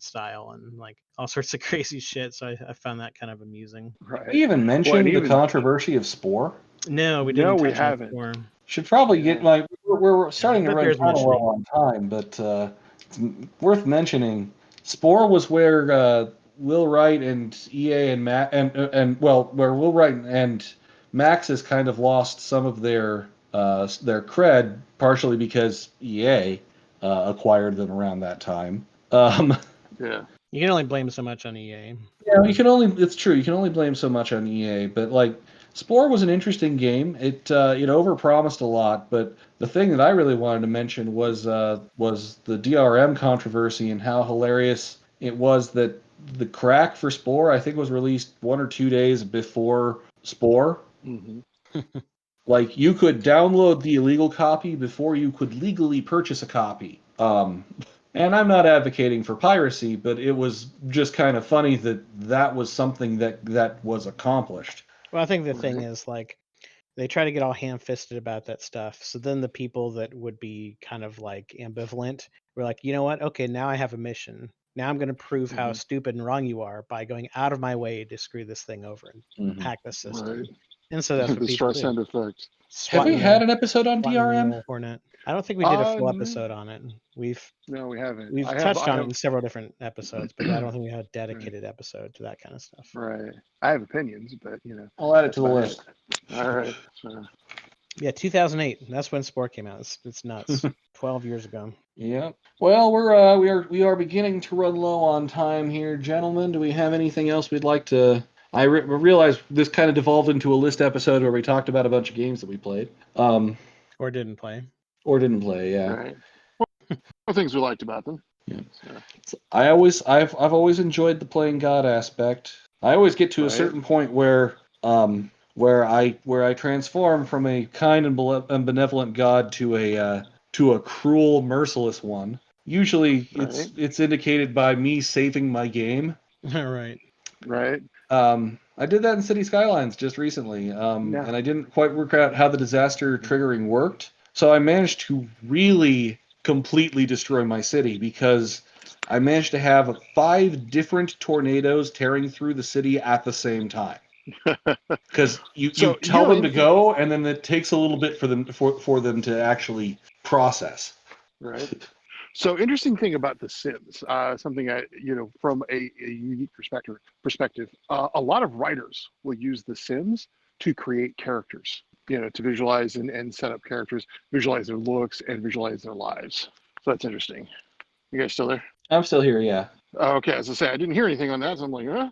style, and like all sorts of crazy shit. So I found that kind of amusing. Right. Did we even mention the controversy of Spore? No, we didn't. No, we touch haven't. On Spore. Should probably get like we're starting to run kind of low on time, but it's worth mentioning. Spore was where Will Wright and EA and where Will Wright and Maxis kind of lost some of their cred, partially because EA acquired them around that time. Yeah. You can only blame so much on EA. Yeah, it's true. You can only blame so much on EA, but like Spore was an interesting game. It overpromised a lot, but the thing that I really wanted to mention was the DRM controversy and how hilarious it was that the crack for Spore I think was released 1 or 2 days before Spore. Like you could download the illegal copy before you could legally purchase a copy. And I'm not advocating for piracy, but it was just kind of funny that was something that was accomplished. Well, I think the thing is like they try to get all ham-fisted about that stuff. So then the people that would be kind of like ambivalent were like, you know what? Okay, now I have a mission. Now I'm going to prove how stupid and wrong you are by going out of my way to screw this thing over and hack the system. Right. And so that's what people do. Sound effects. Have we had an episode on DRM? Hornet. I don't think we did a full episode on it. No, we haven't. We've touched on it in several different episodes, but I don't think we had a dedicated episode to that kind of stuff. Right. I have opinions, but I'll add it to the list. All right. So. Yeah, 2008. That's when Spore came out. It's nuts. 12 years ago. Yeah. Well, we are beginning to run low on time here, gentlemen. Do we have anything else we'd like to? I realize this kind of devolved into a list episode where we talked about a bunch of games that we played. Or didn't play. Yeah. Right. Well, things we liked about them. Yeah. So I've always enjoyed the playing God aspect. I always get to a certain point where where I transform from a kind and benevolent god to a cruel, merciless one. Usually, Right. it's indicated by me saving my game. Right. Right. I did that in City Skylines just recently, Yeah. and I didn't quite work out how the disaster triggering worked. So I managed to really completely destroy my city because I managed to have 5 different tornadoes tearing through the city at the same time. Because you So tell them to go, and then it takes a little bit for them to actually process. right. So interesting thing about The Sims, something from a unique perspective, a lot of writers will use The Sims to create characters, to visualize and set up characters, visualize their looks and visualize their lives. So that's interesting. You guys still there? I'm still here, yeah. Okay, as I say, I didn't hear anything on that, so I'm like, huh?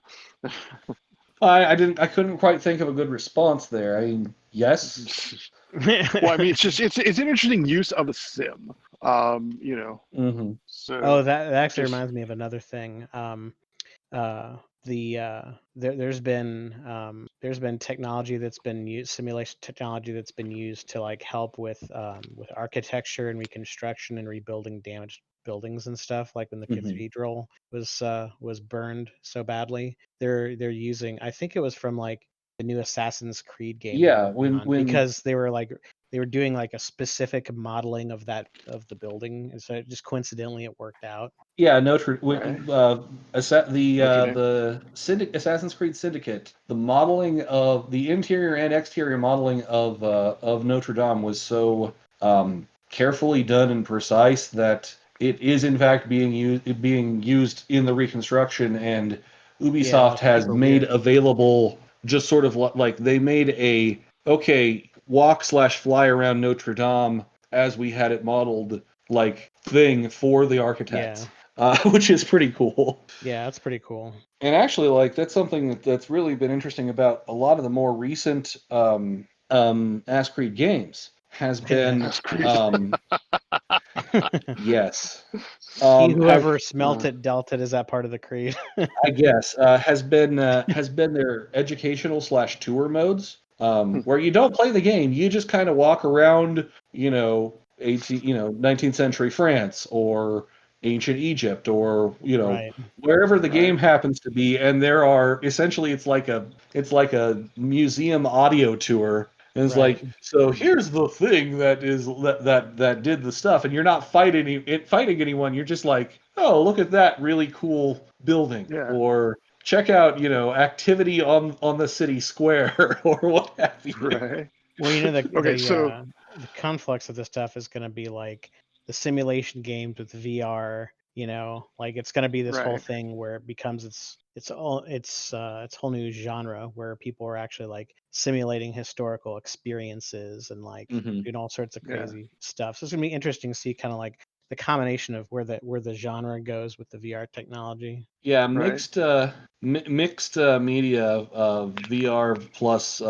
I couldn't quite think of a good response there. I mean, yes. Well, I mean, it's an interesting use of a sim. Mm-hmm. So Oh, that actually just reminds me of another thing. There's been technology that's been used, simulation technology that's been used to like help with architecture and reconstruction and rebuilding damaged buildings and stuff. Like when the Mm-hmm. cathedral was burned so badly, they're using, I think it was from like the new Assassin's Creed game they're Yeah, working on, when because they were doing like a specific modeling of the building, and so it just coincidentally it worked out. yeah, right. Notre Dame. Assassin's Creed Syndicate, the modeling of the interior and exterior modeling of Notre Dame was so carefully done and precise that it is in fact being used in the reconstruction, and Yeah, Ubisoft that's has super made weird. available just sort of like they made a walk/fly around Notre Dame as we had it modeled like thing for the Yeah, architects, which is pretty cool. yeah, that's pretty cool. And actually, like that's something that's really been interesting about a lot of the more recent Ass Creed games has Yeah. been That's crazy. yes, He have whoever smelt Uh, it dealt it. Is that part of the creed? I guess has been their educational/tour modes, where you don't play the game, you just kind of walk around, 19th century France or ancient Egypt or Right, wherever the right. game happens to be, and there are essentially it's like a museum audio tour. And it's right, like, so here's the thing that did the stuff, and you're not fighting anyone. You're just like, oh, look at that really cool building, Yeah. or check out, activity on the city square, or what have you. Right. Well, Okay. So the conflux of this stuff is going to be like the simulation games with VR. Like it's going to be this whole right. thing where it becomes it's whole new genre where people are actually like simulating historical experiences and like Hmm. doing all sorts of Yeah. crazy stuff. So it's gonna be interesting to see kind of like the combination of where the genre goes with the VR technology. Yeah, Right. mixed media of VR plus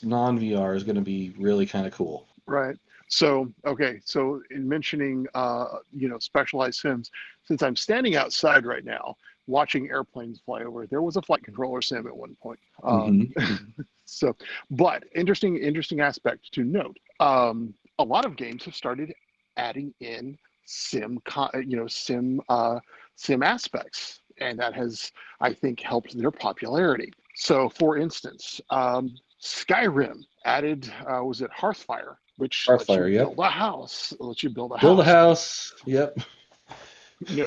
non VR is going to be really kind of cool. Right. So okay. So in mentioning specialized sims, since I'm standing outside right now watching airplanes fly over, there was a flight controller sim at one point. Hmm. So, but interesting aspect to note. A lot of games have started adding in sim aspects, and that has, I think, helped their popularity. So, for instance, Skyrim added, was it Hearthfire, which lets you Hearthfire, yep. build a house, lets you build a Build a house, house, yep.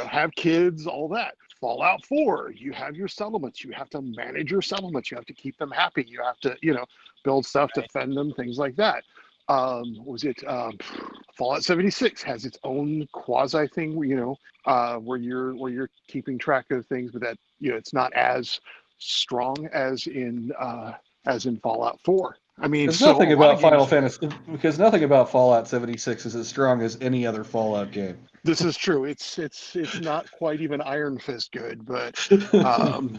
have kids, all that. Fallout 4, you have your settlements. You have to manage your settlements. You have to keep them happy. You have to, build stuff, defend them, things like that. Was it Fallout 76 has its own quasi thing, where you're keeping track of things, but that it's not as strong as in Fallout 4. I mean, Because so a nothing lot of about Final games. Fantasy, because nothing about Fallout 76 is as strong as any other Fallout game. This is true. It's not quite even Iron Fist good, but um,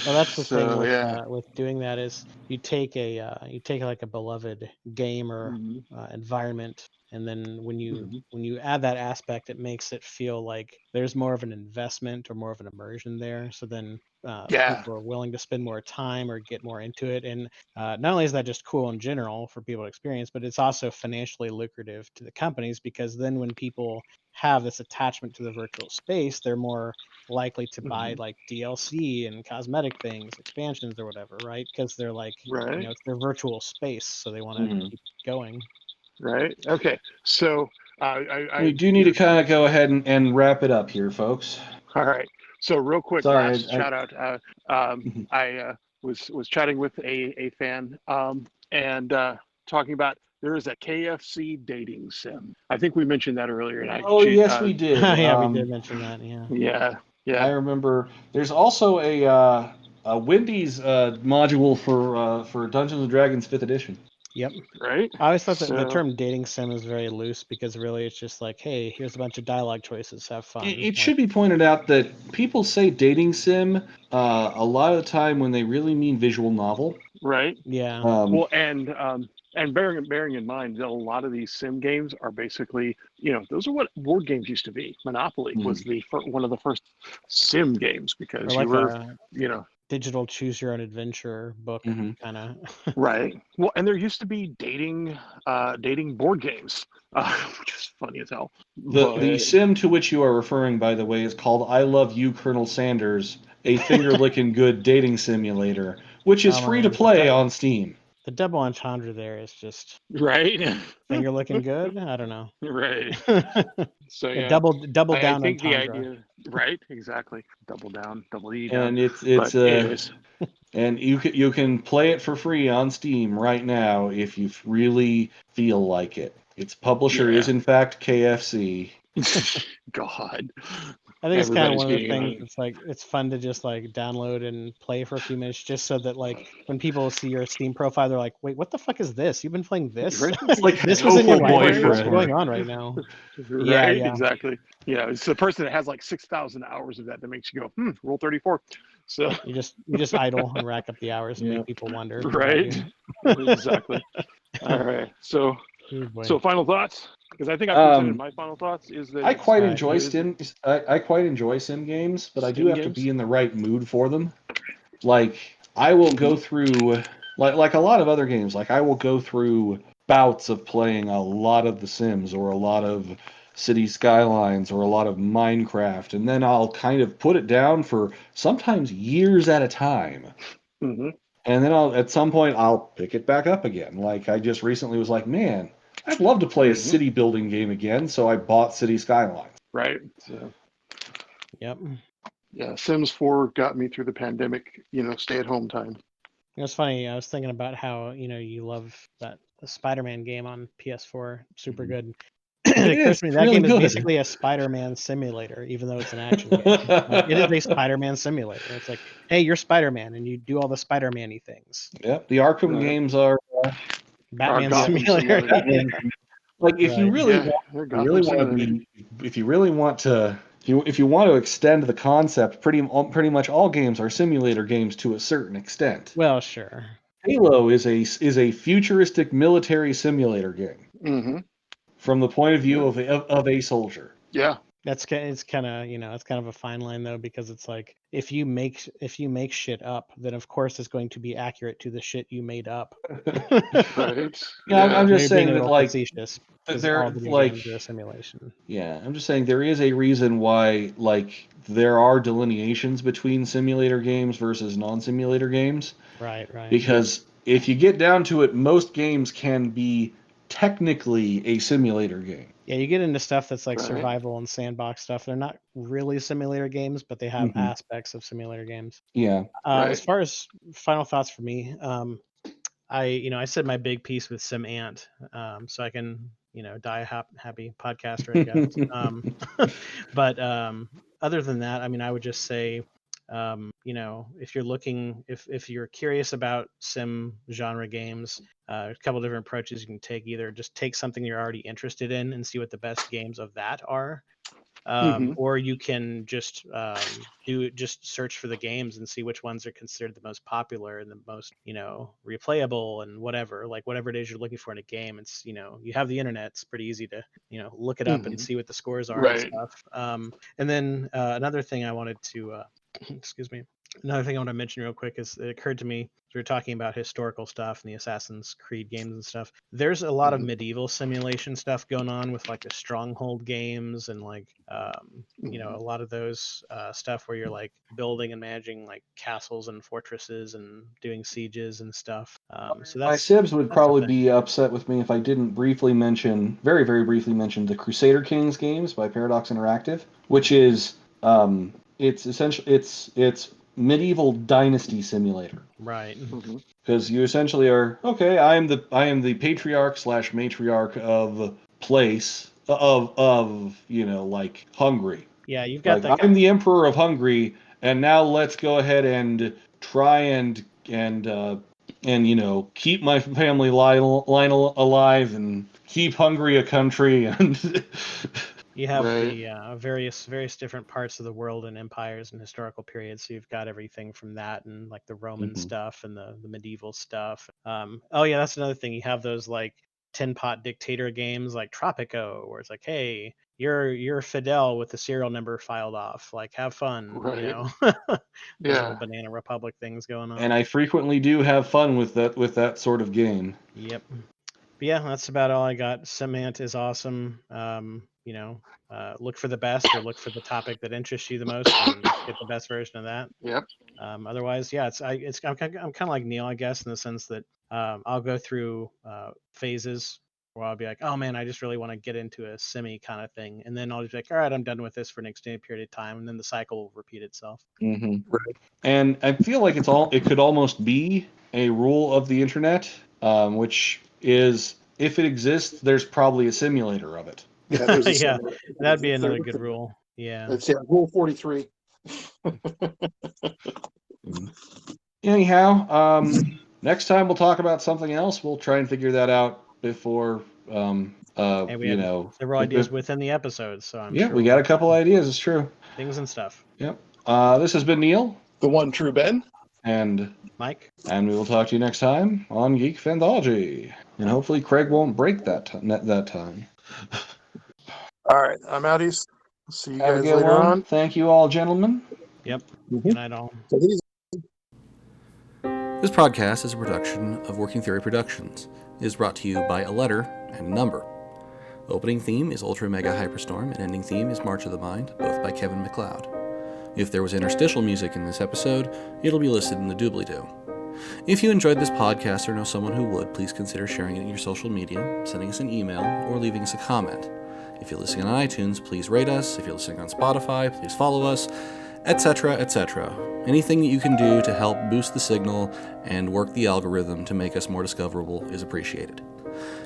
Well, that's the thing so yeah. with doing that is you take like a beloved game or Mhm. environment And then when you add that aspect, it makes it feel like there's more of an investment or more of an immersion there. So then Yeah. people are willing to spend more time or get more into it. And not only is that just cool in general for people to experience, but it's also financially lucrative to the companies, because then when people have this attachment to the virtual space, they're more likely to buy like DLC and cosmetic things, expansions or whatever, right? Because they're like, Right. it's their virtual space, so they want to Mhm. keep going. Right. Okay. So We do need to kind of go ahead and wrap it up here, folks. all right. So real quick, Sorry, last shout out. I was chatting with a fan and talking about there is a KFC dating sim. I think we mentioned that earlier. And Oh, yes, we did. Yeah, we did mention that. Yeah. yeah, yeah. I remember. There's also a Wendy's module for Dungeons and Dragons 5th edition. Yep. Right. I always thought that the So, term dating sim is very loose, because really it's just like, hey, here's a bunch of dialogue choices, have fun. It Like, should be pointed out that people say dating sim a lot of the time when they really mean visual novel. right. yeah. Well, and bearing in mind that a lot of these sim games are basically, those are what board games used to be. Monopoly was one of the first sim games, Or because like you were, a digital choose your own adventure book Mhm. kind of. right. Well, and there used to be dating board games, which is funny as hell. The But sim to which you are referring, by the way, is called I Love You, Colonel Sanders, a finger-licking good dating simulator, which is Oh free to man, play on Steam. the double entendre there is just right, finger looking good. I don't know. right. So Yeah, yeah, double I down think the entendre. idea, right, exactly, double down, double E down. And it's But anyways, and you can play it for free on Steam right now if you really feel like it. Its publisher is yeah. in fact KFC. God, I think it's kind of everybody's one of the getting things on. that's like, it's fun to just like download and play for a few minutes, just so that like when people see your Steam profile, they're like, wait, what the fuck is this? You've been playing this? Right? It's like This was in your Tofu library? What's Boyfriend. going on right now? Yeah, Right, yeah. exactly. Yeah, it's the person that has like 6,000 hours of that makes you go, roll 34. So, You just idle and rack up the hours and Yeah. make people wonder about right, you. exactly. All right. So, Oh, boy. so final thoughts, because I think I presented my final thoughts. Is that I quite Right. enjoy I quite enjoy sim games, but I do Sim have to games? be in the right mood for them. Like I will go through like a lot of other games, like I will go through bouts of playing a lot of The Sims or a lot of City Skylines or a lot of Minecraft, and then I'll kind of put it down for sometimes years at a time. Mm-hmm. And then at some point I'll pick it back up again. Like I just recently was like, man, I'd love to play a Mm-hmm. city building game again, so I bought City Skylines. Right. So, Yep. yeah, Sims 4 got me through the pandemic, stay-at-home time. It was funny. I was thinking about how, you love that the Spider-Man game on PS4. Super Mhm. good. It It occurs is. to me It's that really game is good. basically a Spider-Man simulator, even though it's an action game. Like, it is a Spider-Man simulator. It's like, hey, you're Spider-Man, and you do all the Spider-Man-y things. Yep, the Arkham Right. games are Our Batman Gotham simulator. Simulator. Batman. Like if you Right. really Yeah, want, they're you really Gotham want to Simulator. be, if you really want to, if you want to extend the concept, pretty much all games are simulator games to a certain extent. Well, sure. Halo is a futuristic military simulator game Mm-hmm. from the point of view Yeah. of a soldier. Yeah. It's kind of it's kind of a fine line, though, because it's like, if you make shit up, then of course it's going to be accurate to the shit you made up. Right. Yeah, I'm Yeah. just Maybe being saying a that little like facetious, because all they're video like games are a simulation. yeah, I'm just saying there is a reason why like there are delineations between simulator games versus non-simulator games. Right, right. Because if you get down to it, most games can be technically a simulator game. Yeah, you get into stuff that's like Right. survival and sandbox stuff. They're not really simulator games, but they have Hmm. aspects of simulator games. Yeah. As Right. far as final thoughts for me, I said my big piece with Sim Ant, so I can die a happy podcaster, I guess. But other than that, I mean, I would just say, if you're looking, if you're curious about sim genre games, a couple different approaches you can take. Either just take something you're already interested in and see what the best games of that are, Or you can just search for the games and see which ones are considered the most popular and the most, replayable and whatever it is you're looking for in a game. It's, you have the internet. It's pretty easy to, look it up and see what the scores are and Right. stuff. And then another thing I wanted to, excuse me. Another thing I want to mention real quick is it occurred to me as we were talking about historical stuff and the Assassin's Creed games and stuff. There's a lot of medieval simulation stuff going on with like the Stronghold games and like a lot of those stuff where you're like building and managing like castles and fortresses and doing sieges and stuff. So My that's Sibs would that's a probably thing. be upset with me if I didn't very, very briefly mention the Crusader Kings games by Paradox Interactive, which is it's essentially it's medieval dynasty simulator. Right. Because you essentially are I am the patriarch / matriarch of place of like Hungary. Yeah, you've got Like I'm the emperor of Hungary, and now let's go ahead and try and keep my family line alive and keep Hungary a country and. You have Right. the various different parts of the world and empires and historical periods. So you've got everything from that and like the Roman stuff and the medieval stuff. Oh yeah, that's another thing. You have those like tin pot dictator games like Tropico, where it's like, hey, you're Fidel with the serial number filed off. Like, have fun, Right. Those Yeah. little Banana Republic things going on. And I frequently do have fun with that sort of game. Yep. But yeah, that's about all I got. Cement is awesome. Look for the best or look for the topic that interests you the most and get the best version of that. Yep. Otherwise, yeah, I'm kind of like Neil, I guess, in the sense that I'll go through phases where I'll be like, oh man, I just really want to get into a semi kind of thing, and then I'll just be like, all right, I'm done with this for an extended period of time, and then the cycle will repeat itself. Right. And I feel like it could almost be a rule of the internet, which is if it exists, there's probably a simulator of it. Yeah, there's a Yeah, similar- that'd be another good rule. Yeah. That's Rule 43. Anyhow, next time we'll talk about something else. We'll try and figure that out before And we have several ideas within the episode, so I'm sure we got a couple ideas. It's true. things and stuff. Yep. This has been Neil The one true Ben. and Mike. And we will talk to you next time on Geek Fanthology. And hopefully Craig won't break that time. All right, I'm out east. See you Have a guys good later one. on. Thank you all, gentlemen. Yep. Good night, all. Take it easy. This podcast is a production of Working Theory Productions. It is brought to you by a letter and a number. The opening theme is Ultra Mega Hyperstorm, and ending theme is March of the Mind, both by Kevin MacLeod. If there was interstitial music in this episode, it'll be listed in the doobly-doo. If you enjoyed this podcast or know someone who would, please consider sharing it in your social media, sending us an email, or leaving us a comment. If you're listening on iTunes, please rate us. If you're listening on Spotify, please follow us, etc., etc. Anything that you can do to help boost the signal and work the algorithm to make us more discoverable is appreciated.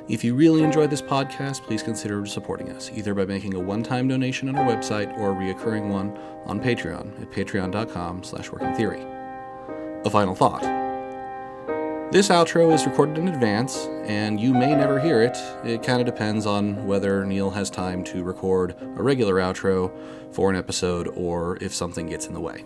If you really enjoyed this podcast, please consider supporting us, either by making a one-time donation on our website or a reoccurring one on Patreon at patreon.com/workingtheory. A final thought. This outro is recorded in advance, and you may never hear it. It kind of depends on whether Neil has time to record a regular outro for an episode or if something gets in the way.